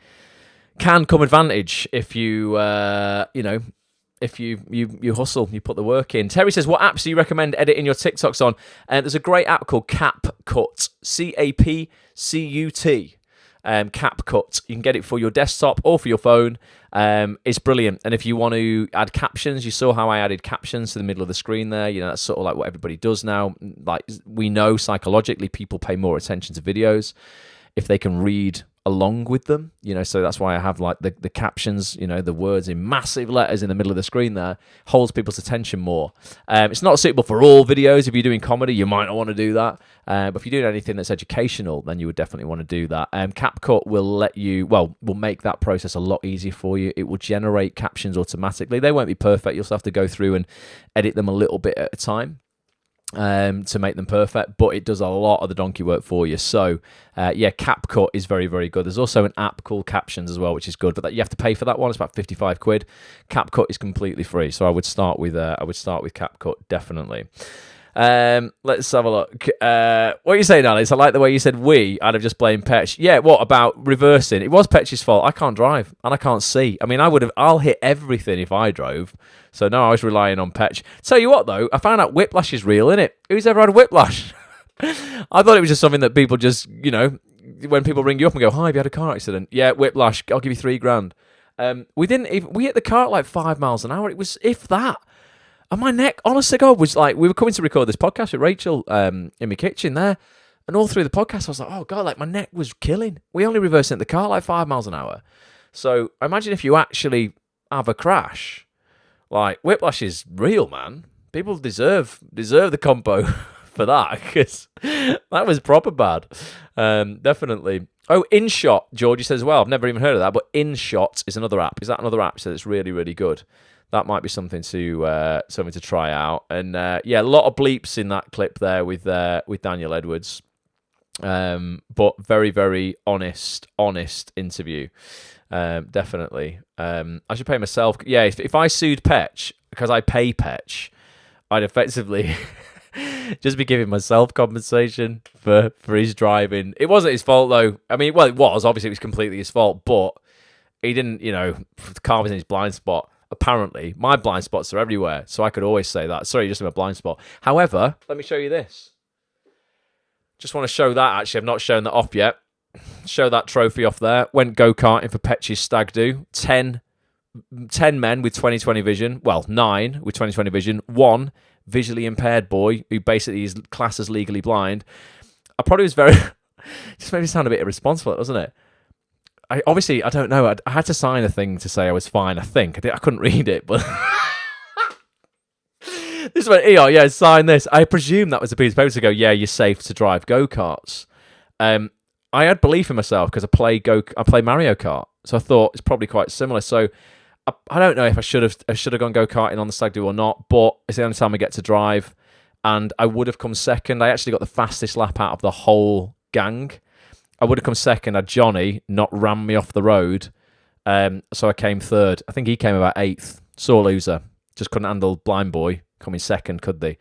can come advantage if you, if you hustle, you put the work in. Terry says, what apps do you recommend editing your TikToks on? There's a great app called CapCut, CapCut. CapCut. You can get it for your desktop or for your phone. It's brilliant. And if you want to add captions, you saw how I added captions to the middle of the screen there. You know, that's sort of like what everybody does now. Like, we know psychologically people pay more attention to videos if they can read along with them, you know, so that's why I have like the captions, you know, the words in massive letters in the middle of the screen there, holds people's attention more. It's not suitable for all videos. If you're doing comedy, you might not want to do that, but if you're doing anything that's educational, then you would definitely want to do that. CapCut will will make that process a lot easier for you. It will generate captions automatically. They won't be perfect. You'll still have to go through and edit them a little bit at a time to make them perfect, but it does a lot of the donkey work for you. So CapCut is very, very good. There's also an app called Captions as well, which is good, but you have to pay for that one. It's about 55 quid. CapCut is completely free, so I would start with CapCut, definitely. Let's have a look. What are you saying, Alex? I like the way you said I'd have just blamed Petch. Yeah, what about reversing? It was Petch's fault. I can't drive and I can't see. I mean, I'll hit everything if I drove. So no, I was relying on Petch. Tell you what though, I found out whiplash is real, innit? Who's ever had a whiplash? I thought it was just something that people just, you know, when people ring you up and go, hi, have you had a car accident? Yeah, whiplash, I'll give you $3,000. We hit the car at like 5 miles an hour. It was, if that. And my neck, honest to God, was like, we were coming to record this podcast with Rachel in my kitchen there. And all through the podcast, I was like, oh God, like my neck was killing. We only reversed into the car like 5 miles an hour. So imagine if you actually have a crash. Like, whiplash is real, man. People deserve the compo for that, because that was proper bad. Definitely. Oh, InShot, Georgie says, well, I've never even heard of that, but InShot is another app. Is that another app? So it's really, really good. That might be something to try out. And a lot of bleeps in that clip there with Daniel Edwards. But very, very honest interview. Definitely. I should pay myself. Yeah, if I sued Petch, because I pay Petch, I'd effectively just be giving myself compensation for his driving. It wasn't his fault though. I mean, well, it was. Obviously, it was completely his fault, but he didn't, you know, the car was in his blind spot. Apparently, my blind spots are everywhere, so I could always say that. Sorry, just in my blind spot. However, let me show you this. Just want to show that, actually. I've not shown that off yet. Show that trophy off there. Went go-karting for Petch's stag do. 10 men with 20/20 vision. Well, 9 with 20/20 vision. 1 visually impaired boy who basically is classed as legally blind. I probably was very... just made me sound a bit irresponsible, doesn't it? I don't know. I had to sign a thing to say I was fine, I think. I couldn't read it, but... This went, yeah, sign this. I presume that was a piece of paper to go, yeah, you're safe to drive go-karts. I had belief in myself because I play Mario Kart, so I thought it's probably quite similar. So I don't know if I should have gone go-karting on the stag do or not, but it's the only time I get to drive, and I would have come second. I actually got the fastest lap out of the whole gang. I would have come second had Johnny not rammed me off the road, so I came third. I think he came about 8th. Sore loser. Just couldn't handle blind boy coming second, could they?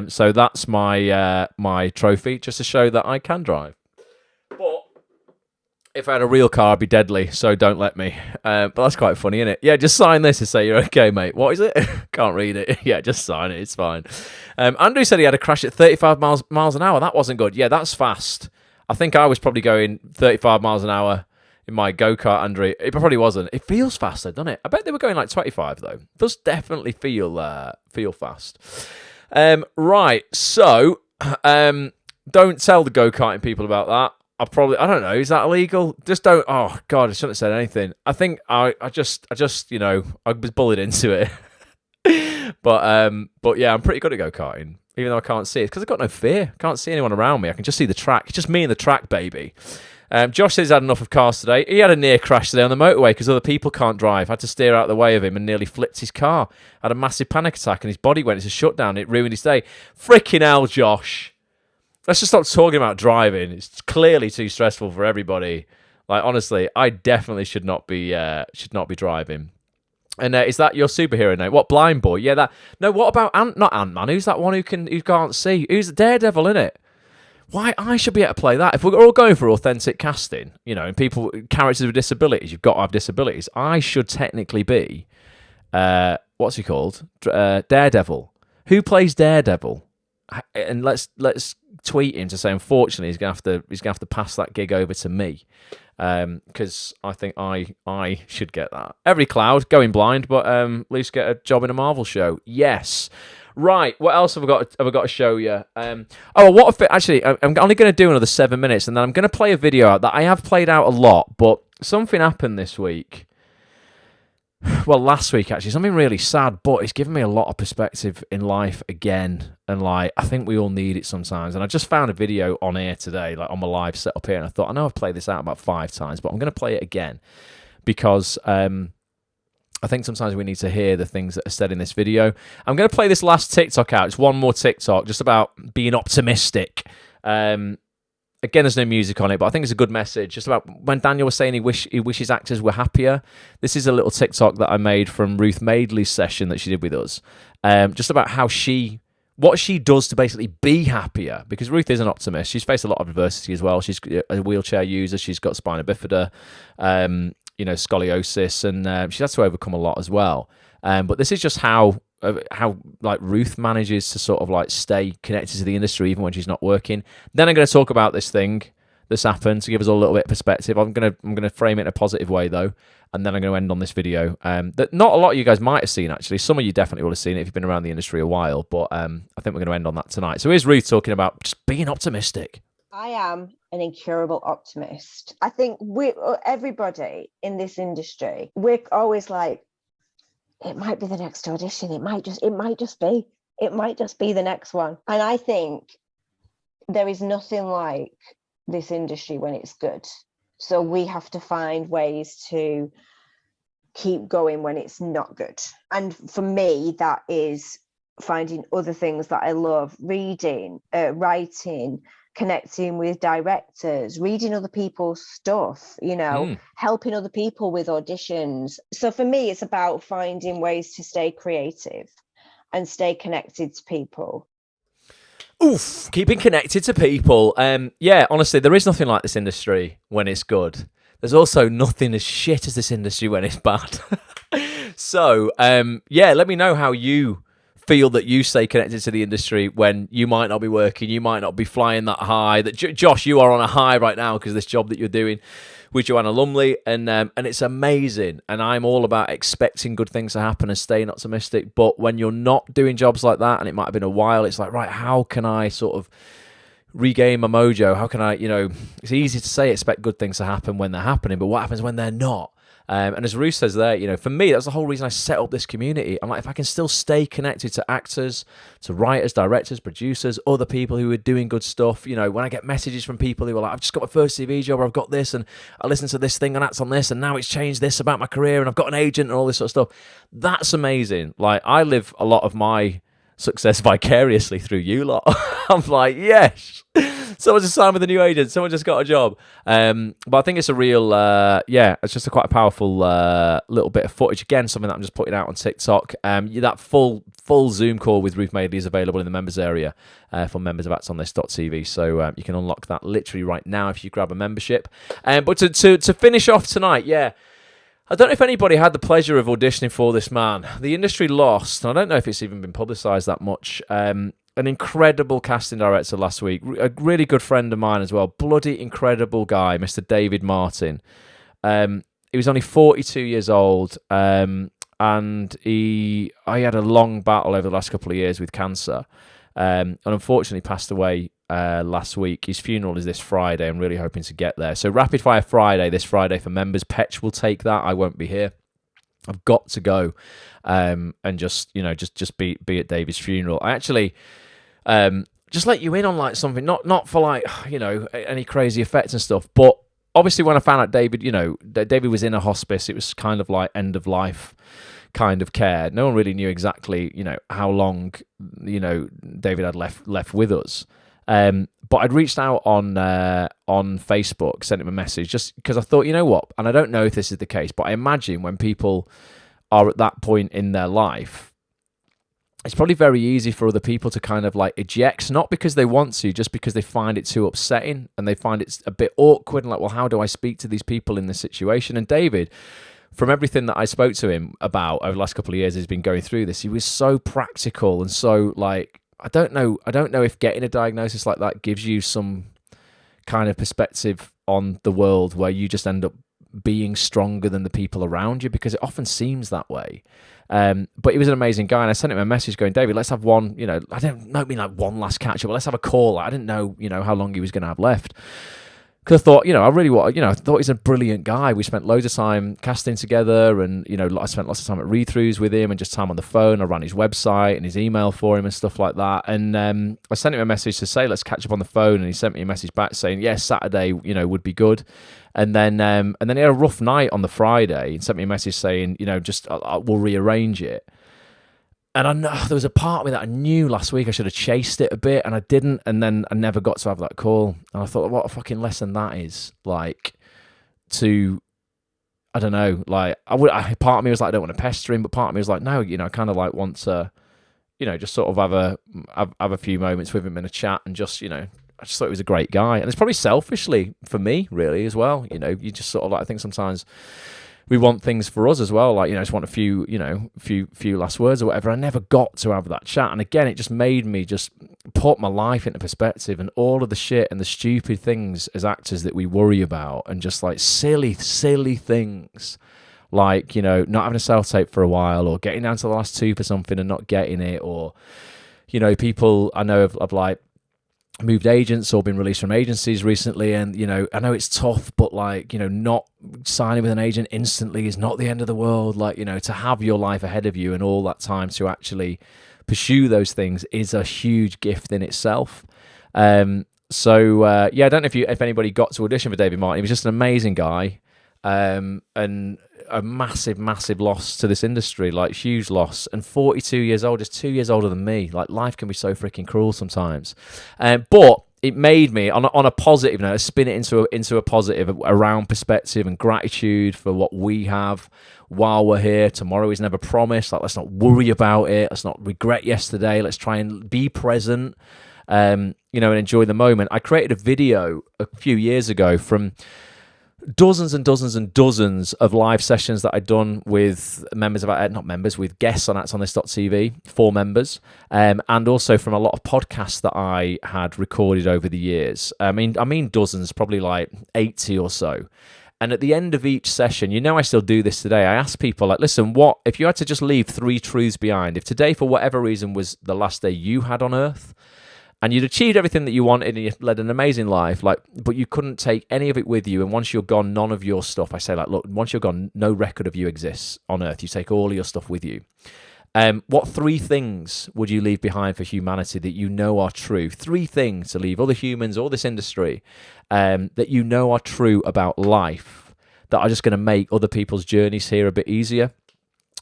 So that's my my trophy, just to show that I can drive. But if I had a real car, I'd be deadly, so don't let me. But that's quite funny, isn't it? Yeah, just sign this and say you're okay, mate. What is it? Can't read it. Yeah, just sign it. It's fine. Andrew said he had a crash at 35 miles an hour. That wasn't good. Yeah, that's fast. I think I was probably going 35 miles an hour in my go-kart, Andrew. It probably wasn't. It feels faster, doesn't it? I bet they were going like 25, though. It does definitely feel fast. Right, so don't tell the go-karting people about that. I don't know, is that illegal? Just don't, oh, God, I shouldn't have said anything. I think I just, you know, I was bullied into it. But yeah, I'm pretty good at go-karting, even though I can't see it, because I've got no fear. I can't see anyone around me. I can just see the track. It's just me and the track, baby. Josh says he's had enough of cars today. He had a near crash today on the motorway because other people can't drive. Had to steer out of the way of him and nearly flipped his car. Had a massive panic attack and his body went into shutdown. It ruined his day. Freaking hell, Josh. Let's just stop talking about driving. It's clearly too stressful for everybody. Like, honestly, I definitely should not be driving. And is that your superhero name? What, Blind Boy? Yeah, that. No, what about not Ant-Man? Who's that one who can't see? Who's the Daredevil, in it? Why I should be able to play that? If we're all going for authentic casting, and characters with disabilities, you've got to have disabilities. I should technically be, what's he called? Daredevil. Who plays Daredevil? And let's tweet him to say, unfortunately, he's gonna have to pass that gig over to me, because I think I should get that. Every Cloud going blind, but at least get a job in a Marvel show. Yes. Right, what else have I got to show you? Actually, I'm only going to do another 7 minutes, and then I'm going to play a video out that I have played out a lot, but something happened this week. Well, last week, actually, something really sad, but it's given me a lot of perspective in life again, and I think we all need it sometimes. And I just found a video on here today, on my live setup here, and I thought, I know I've played this out about 5 times, but I'm going to play it again, because I think sometimes we need to hear the things that are said in this video. I'm going to play this last TikTok out. It's one more TikTok, just about being optimistic. Again, there's no music on it, but I think it's a good message. Just about when Daniel was saying he wishes actors were happier. This is a little TikTok that I made from Ruth Madeley's session that she did with us. Just about what she does to basically be happier, because Ruth is an optimist. She's faced a lot of adversity as well. She's a wheelchair user. She's got spina bifida. Scoliosis, and she's had to overcome a lot as well. But this is just how Ruth manages to sort of stay connected to the industry even when she's not working. Then I'm going to talk about this thing that's happened to give us all a little bit of perspective. I'm going to frame it in a positive way though, and then I'm going to end on this video that not a lot of you guys might have seen actually. Some of you definitely will have seen it if you've been around the industry a while. But I think we're going to end on that tonight. So here's Ruth talking about just being optimistic. I am an incurable optimist. I think everybody in this industry, we're always like, it might be the next audition. It might just be the next one. And I think there is nothing like this industry when it's good. So we have to find ways to keep going when it's not good. And for me, that is finding other things that I love, reading, writing, connecting with directors, reading other people's stuff, helping other people with auditions. So for me, it's about finding ways to stay creative and stay connected to people. Oof, keeping connected to people. Yeah, honestly, there is nothing like this industry when it's good. There's also nothing as shit as this industry when it's bad. So, let me know how you feel that you stay connected to the industry when you might not be working, you might not be flying that high. That Josh, you are on a high right now because this job that you're doing with Joanna Lumley, and it's amazing. And I'm all about expecting good things to happen and staying optimistic. But when you're not doing jobs like that, and it might have been a while, it's like, right, how can I sort of regain my mojo? How can I, it's easy to say expect good things to happen when they're happening, but what happens when they're not? And as Ruth says there, for me, that's the whole reason I set up this community. I'm like, if I can still stay connected to actors, to writers, directors, producers, other people who are doing good stuff, when I get messages from people who are like, I've just got my first TV job, or I've got this, and I listen to this thing and that's on this, and now it's changed this about my career, and I've got an agent and all this sort of stuff. That's amazing. I live a lot of my success vicariously through you lot. I'm like, yes, someone just signed with a new agent, someone just got a job. But I think it's a real, it's just quite a powerful little bit of footage. Again, something that I'm just putting out on TikTok. That full Zoom call with Ruth Madeley is available in the members area for members of actsonthis.tv. So you can unlock that literally right now if you grab a membership. But to finish off tonight, I don't know if anybody had the pleasure of auditioning for this man. The industry lost, and I don't know if it's even been publicised that much, an incredible casting director last week, a really good friend of mine as well, bloody incredible guy, Mr. David Martin. He was only 42 years old, and I had a long battle over the last couple of years with cancer, and unfortunately passed away last week. His funeral is this Friday. I'm really hoping to get there. So Rapid Fire Friday this Friday for members. Petch will take that. I won't be here. I've got to go and just be at David's funeral. I actually just let you in on something, not for any crazy effects and stuff, but obviously when I found out David was in a hospice, it was kind of like end of life kind of care. No one really knew exactly how long David had left with us. But I'd reached out on Facebook, sent him a message just because I thought, you know what, and I don't know if this is the case, but I imagine when people are at that point in their life, it's probably very easy for other people to kind of like eject, not because they want to, just because they find it too upsetting and they find it's a bit awkward and like, well, how do I speak to these people in this situation? And David, from everything that I spoke to him about over the last couple of years, he's been going through this. He was so practical and so like, I don't know if getting a diagnosis like that gives you some kind of perspective on the world where you just end up being stronger than the people around you, because it often seems that way. But he was an amazing guy, and I sent him a message going, David, let's have one, I don't mean like one last catch up, but let's have a call. I didn't know, how long he was going to have left. Because I thought, I thought he's a brilliant guy. We spent loads of time casting together, and, I spent lots of time at read-throughs with him and just time on the phone. I ran his website and his email for him and stuff like that. And I sent him a message to say, let's catch up on the phone. And he sent me a message back saying, yes, Saturday, would be good. And then he had a rough night on the Friday and sent me a message saying, just we'll rearrange it. And I know there was a part of me that I knew last week I should have chased it a bit, and I didn't. And then I never got to have that call. And I thought, what a fucking lesson that is. Like, I don't know. Like, part of me was like, I don't want to pester him, but part of me was like, no, I kind of like want to, just sort of have a few moments with him in a chat and just, I just thought he was a great guy. And it's probably selfishly for me, really, as well. You just sort of like, I think sometimes we want things for us as well, like, just want a few, few last words or whatever. I never got to have that chat. And again, it just made me just put my life into perspective and all of the shit and the stupid things as actors that we worry about, and just like silly things like, not having a self-tape for a while, or getting down to the last two for something and not getting it, or, people I know have like moved agents or been released from agencies recently, and I know it's tough, but like, not signing with an agent instantly is not the end of the world. Like, to have your life ahead of you and all that time to actually pursue those things is a huge gift in itself. I don't know if anybody got to audition for David Martin. He was just an amazing guy, and a massive loss to this industry, like huge loss. And 42 years old, just 2 years older than me. Like, life can be so freaking cruel sometimes. But it made me, on a positive note, spin it into a positive around perspective and gratitude for what we have while we're here. Tomorrow is never promised. Like, let's not worry about it. Let's not regret yesterday. Let's try and be present, and enjoy the moment. I created a video a few years ago from dozens and dozens and dozens of live sessions that I'd done with with guests on actonthis.tv, 4 members, and also from a lot of podcasts that I had recorded over the years. I mean dozens, probably like 80 or so. And at the end of each session, I still do this today, I ask people, like, listen, what if you had to just leave 3 truths behind? If today, for whatever reason, was the last day you had on Earth, and you'd achieved everything that you wanted and you led an amazing life, like, but you couldn't take any of it with you, and once you're gone, none of your stuff, I say, like, look, once you're gone, no record of you exists on Earth. You take all of your stuff with you. What 3 things would you leave behind for humanity that are true? 3 things to leave other humans or this industry that are true about life, that are just going to make other people's journeys here a bit easier.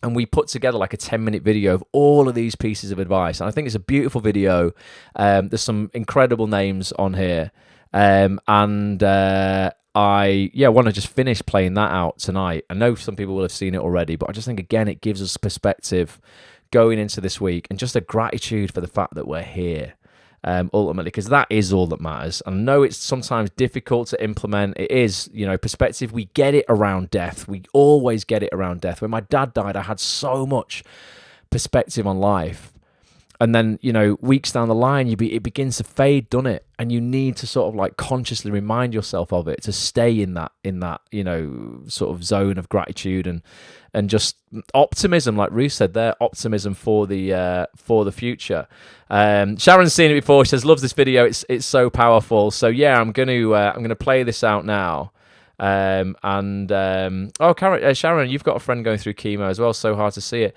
And we put together like a 10-minute video of all of these pieces of advice. And I think it's a beautiful video. There's some incredible names on here. I want to just finish playing that out tonight. I know some people will have seen it already, but I just think, again, it gives us perspective going into this week, and just a gratitude for the fact that we're here. Ultimately, because that is all that matters. And I know it's sometimes difficult to implement. It is, perspective. We get it around death. We always get it around death. When my dad died, I had so much perspective on life. And then, weeks down the line, it begins to fade, doesn't it? And you need to sort of like consciously remind yourself of it to stay in that, sort of zone of gratitude and just optimism, like Ruth said there, optimism for the future. Sharon's seen it before. She says, loves this video. It's so powerful. So yeah, I'm gonna play this out now. Sharon, you've got a friend going through chemo as well. So hard to see it.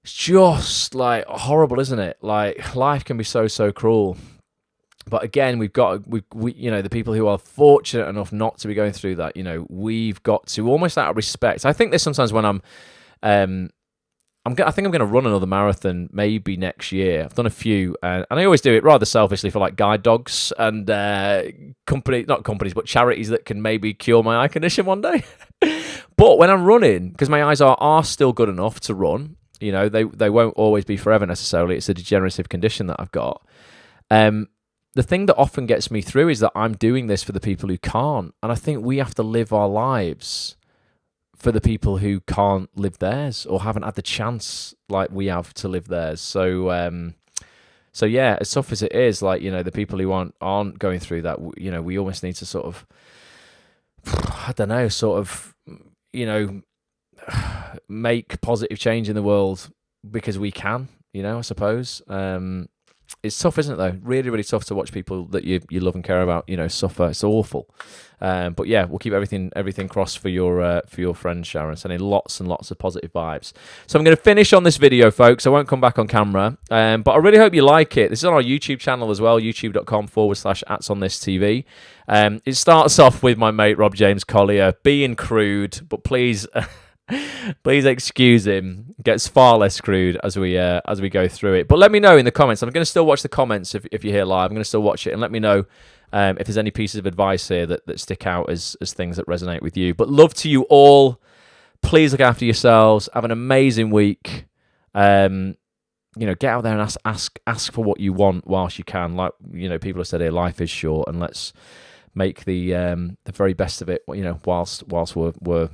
It's just like horrible, isn't it? Like, life can be so cruel. But again, we the people who are fortunate enough not to be going through that, we've got to, almost out of respect. I think there's sometimes when I think I'm going to run another marathon maybe next year. I've done a few, and I always do it rather selfishly for like guide dogs and not companies, but charities that can maybe cure my eye condition one day. But when I'm running, because my eyes are still good enough to run, you know, they won't always be forever necessarily. It's a degenerative condition that I've got. The thing that often gets me through is that I'm doing this for the people who can't. And I think we have to live our lives for the people who can't live theirs or haven't had the chance like we have to live theirs. So, so yeah, as tough as it is, like, you know, the people who aren't going through that, you know, we almost need to sort of, I don't know, sort of, you know, make positive change in the world because we can, you know, I suppose. It's tough, isn't it, though? Really, really tough to watch people that you love and care about, you know, suffer. It's awful. But yeah, we'll keep everything crossed for your friend Sharon, sending lots and lots of positive vibes. So I'm going to finish on this video, folks. I won't come back on camera, but I really hope you like it. This is on our YouTube channel as well, youtube.com/@onthisTV. It starts off with my mate Rob James Collier being crude, but please... Please excuse him. Gets far less crude as we go through it. But let me know in the comments. I'm going to still watch the comments if you're here live. I'm going to still watch it and let me know if there's any pieces of advice here that stick out as things that resonate with you. But love to you all. Please look after yourselves. Have an amazing week. You know, get out there and ask for what you want whilst you can. Like, you know, people have said here, life is short, and let's make the very best of it. You know, whilst we're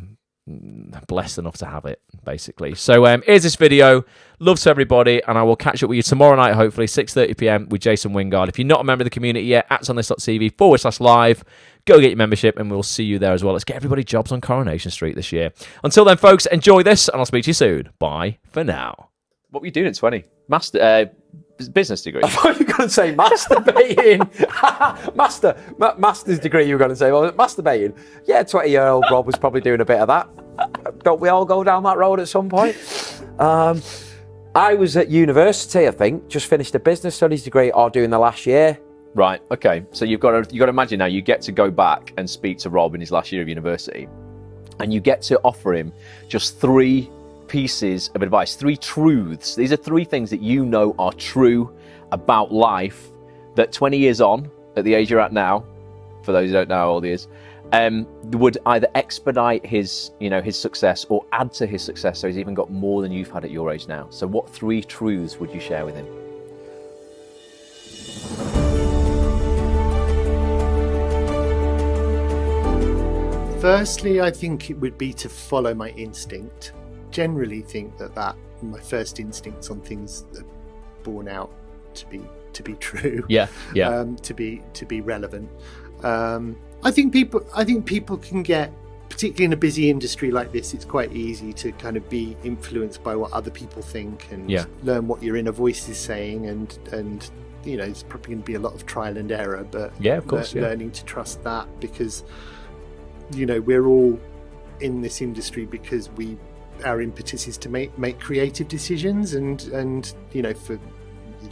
blessed enough to have it, basically. So here's this video. Love to everybody, and I will catch up with you tomorrow night, hopefully 6:30 p.m. with Jason Wingard. If you're not a member of the community yet, @onthis.tv/live. Go get your membership, and we'll see you there as well. Let's get everybody jobs on Coronation Street this year. Until then, folks, enjoy this, and I'll speak to you soon. Bye for now. What were you doing at 20? Business degree. I thought you were going to say masturbating. Master's degree you were going to say. Well, masturbating. Yeah, 20-year-old Rob was probably doing a bit of that. Don't we all go down that road at some point? I was at university, I think, just finished a business studies degree or doing the last year. Right, okay. So you've got to imagine now you get to go back and speak to Rob in his last year of university, and you get to offer him just 3 pieces of advice, 3 truths. These are 3 things that you know are true about life that 20 years on, at the age you're at now, for those who don't know how old he is, would either expedite his success or add to his success, so he's even got more than you've had at your age now. So what 3 truths would you share with him? Firstly, I think it would be to follow my instinct. Generally think that my first instincts on things are born out to be true. Yeah. To be relevant. I think people can get, particularly in a busy industry like this, it's quite easy to kind of be influenced by what other people think and learn what your inner voice is saying, and you know, it's probably going to be a lot of trial and error, but of course, learning to trust that, because you know, we're all in this industry because our impetus is to make creative decisions, and you know, for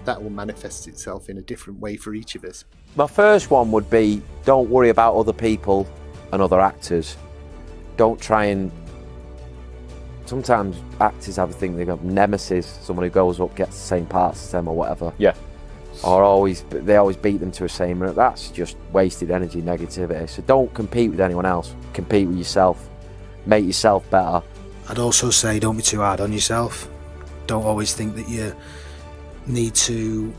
that will manifest itself in a different way for each of us. My first one would be, don't worry about other people and other actors. Don't try and... Sometimes actors have a thing, they got nemesis, someone who goes up, gets the same parts as them or whatever. Yeah. Or they always beat them to a same route. That's just wasted energy, negativity. So don't compete with anyone else. Compete with yourself. Make yourself better. I'd also say don't be too hard on yourself. Don't always think that you need to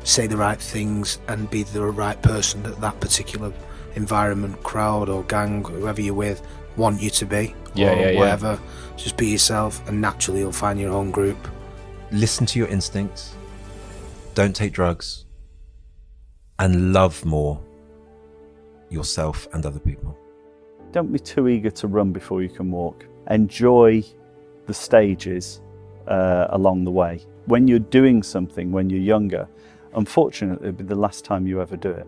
say the right things and be the right person that that particular environment, crowd or gang, whoever you're with, want you to be. Whatever. Just be yourself, and naturally you'll find your own group. Listen to your instincts. Don't take drugs. And love more yourself and other people. Don't be too eager to run before you can walk. Enjoy the stages along the way. When you're doing something, when you're younger, unfortunately, it'll be the last time you ever do it.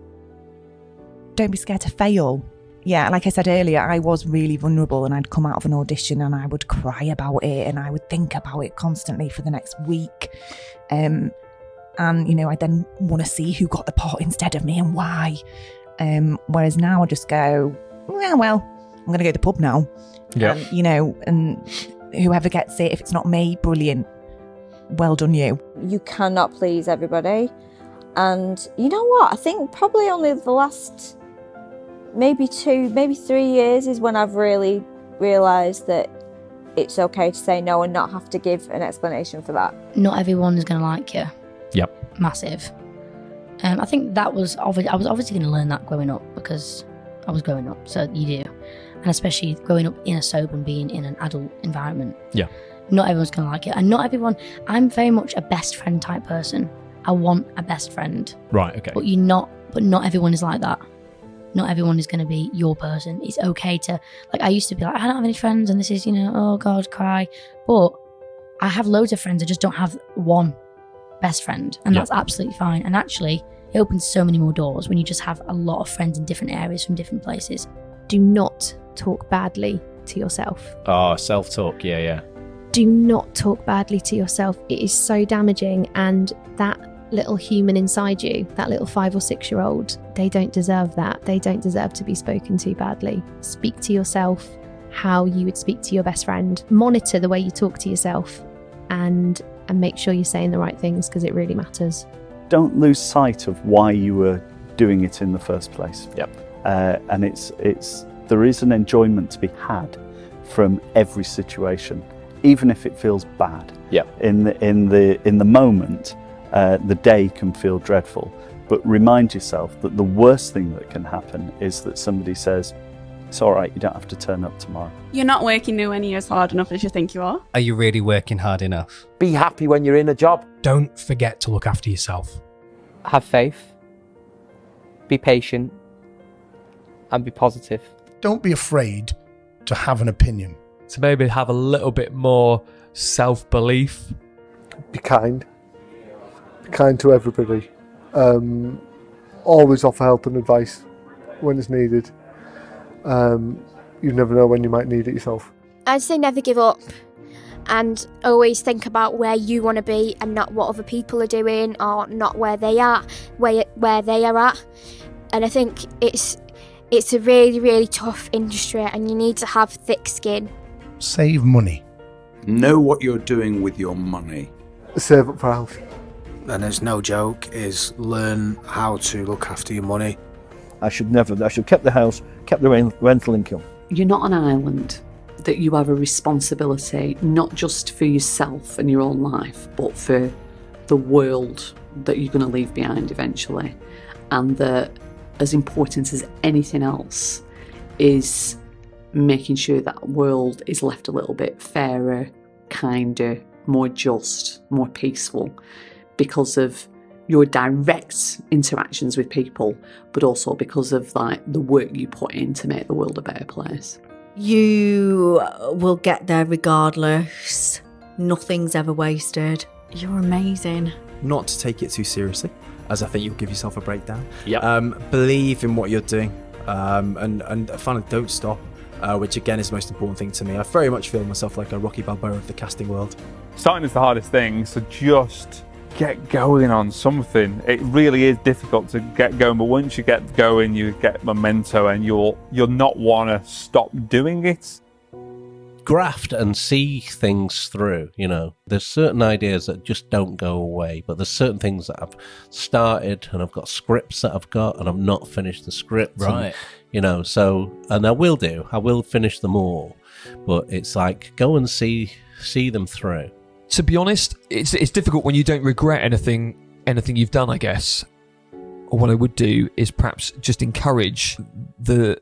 Don't be scared to fail. Yeah, like I said earlier, I was really vulnerable, and I'd come out of an audition and I would cry about it and I would think about it constantly for the next week. And, you know, I then want to see who got the part instead of me and why. Whereas now I just go, well, I'm going to go to the pub now. Yeah. You know, and whoever gets it, if it's not me, brilliant. Well done, you. You cannot please everybody. And you know what? I think probably only the last maybe 3 years is when I've really realised that it's okay to say no and not have to give an explanation for that. Not everyone is going to like you. Yep. Massive. I think that was I was obviously going to learn that growing up because I was growing up, so you do. And especially growing up in a soap and being in an adult environment. Yeah. Not everyone's going to like it. And not everyone, I'm very much a best friend type person. I want a best friend. Right, okay. But not everyone is like that. Not everyone is going to be your person. It's okay to, like, I used to be like, I don't have any friends and this is, oh God, cry. But I have loads of friends. I just don't have one best friend. And that's absolutely fine. And actually, it opens so many more doors when you just have a lot of friends in different areas from different places. Do not talk badly to yourself. Oh, self-talk, yeah. Do not talk badly to yourself. It is so damaging, and that little human inside you, that little 5 or 6 year old, they don't deserve that. They don't deserve to be spoken to badly. Speak to yourself how you would speak to your best friend. Monitor the way you talk to yourself and make sure you're saying the right things, because it really matters. Don't lose sight of why you were doing it in the first place. Yep. And there is an enjoyment to be had from every situation, even if it feels bad. Yep. In the moment, the day can feel dreadful, but remind yourself that the worst thing that can happen is that somebody says, it's all right, you don't have to turn up tomorrow. You're not working nowhere near as hard enough as you think you are. Are you really working hard enough? Be happy when you're in a job. Don't forget to look after yourself. Have faith, be patient, and be positive. Don't be afraid to have an opinion. So maybe have a little bit more self-belief. Be kind. Be kind to everybody. Always offer help and advice when it's needed. You never know when you might need it yourself. I'd say never give up, and always think about where you want to be and not what other people are doing, or not where they are, where they are at. And I think it's a really, really tough industry, and you need to have thick skin. Save money. Know what you're doing with your money. Save up for a house. And it's no joke, is learn how to look after your money. I should have kept the house, kept the rental income. You're not an island, that you have a responsibility not just for yourself and your own life, but for the world that you're going to leave behind eventually. And that as important as anything else is making sure that world is left a little bit fairer, kinder, more just, more peaceful, because of your direct interactions with people, but also because of the work you put in to make the world a better place. You will get there regardless. Nothing's ever wasted. You're amazing. Not to take it too seriously, as I think you'll give yourself a breakdown. Yep. Believe in what you're doing, and finally, don't stop, which again is the most important thing to me. I very much feel myself like a Rocky Balboa of the casting world. Starting is the hardest thing, so just get going on something. It really is difficult to get going, but once you get going, you get memento, and you'll not want to stop doing it. Graft and see things through. There's certain ideas that just don't go away, but there's certain things that I've started, and I've got scripts that I've got, and I've not finished the script. Right. And, and I will finish them all, but it's like, go and see them through. To be honest, it's difficult when you don't regret anything you've done, I guess. Or what I would do is perhaps just encourage the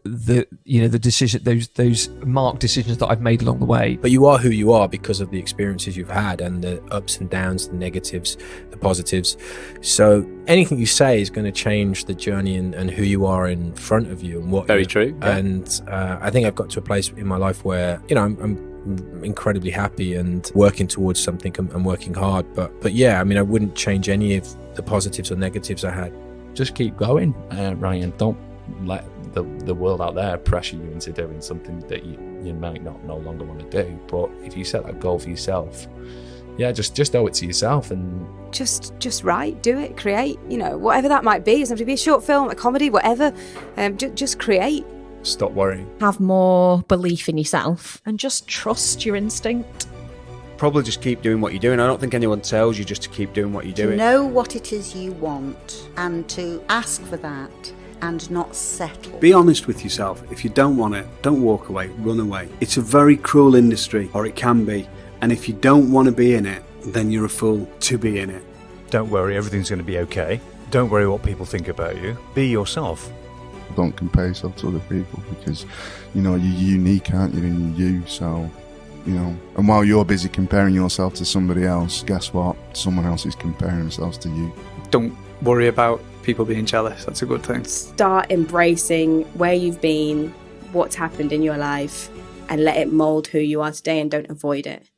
decision, those marked decisions that I've made along the way. But you are who you are because of the experiences you've had, and the ups and downs, the negatives, the positives. So anything you say is going to change the journey and who you are in front of you, and what. Very true. Yeah. And I think I've got to a place in my life where I'm incredibly happy and working towards something and working hard. But yeah, I wouldn't change any of the positives or negatives I had. Just keep going, Ryan. Don't let the world out there pressure you into doing something that you might no longer want to do. But if you set that goal for yourself, just owe it to yourself and just write, do it, create. Whatever that might be. It doesn't have to be a short film, a comedy, whatever. Just create. Stop worrying. Have more belief in yourself and just trust your instinct. Probably just keep doing what you're doing. I don't think anyone tells you just to keep doing what you're doing. To know what it is you want and to ask for that and not settle. Be honest with yourself. If you don't want it, don't walk away, run away. It's a very cruel industry, or it can be, and if you don't want to be in it, then you're a fool to be in it. Don't worry, everything's going to be okay. Don't worry what people think about you. Be yourself. Don't compare yourself to other people because, you know, you're unique, aren't you? And you're you, so, you know. And while you're busy comparing yourself to somebody else, guess what? Someone else is comparing themselves to you. Don't worry about people being jealous. That's a good thing. Start embracing where you've been, what's happened in your life, and let it mould who you are today and don't avoid it.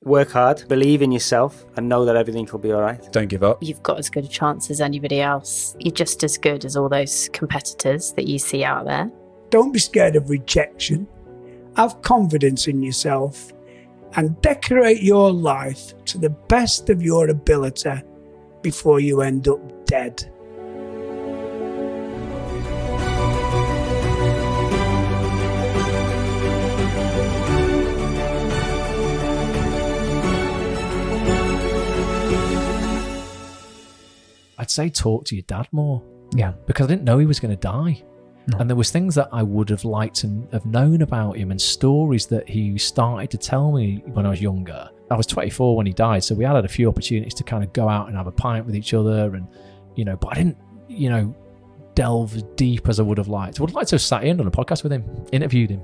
Work hard, believe in yourself, and know that everything will be all right. Don't give up. You've got as good a chance as anybody else. You're just as good as all those competitors that you see out there. Don't be scared of rejection. Have confidence in yourself and decorate your life to the best of your ability before you end up dead. I'd say talk to your dad more. Yeah. Because I didn't know he was going to die. No. And there was things that I would have liked to have known about him and stories that he started to tell me when I was younger. I was 24 when he died, so we had a few opportunities to kind of go out and have a pint with each other and, you know, but I didn't, you know, delve as deep as I would have liked. I would have liked to have sat in on a podcast with him, interviewed him.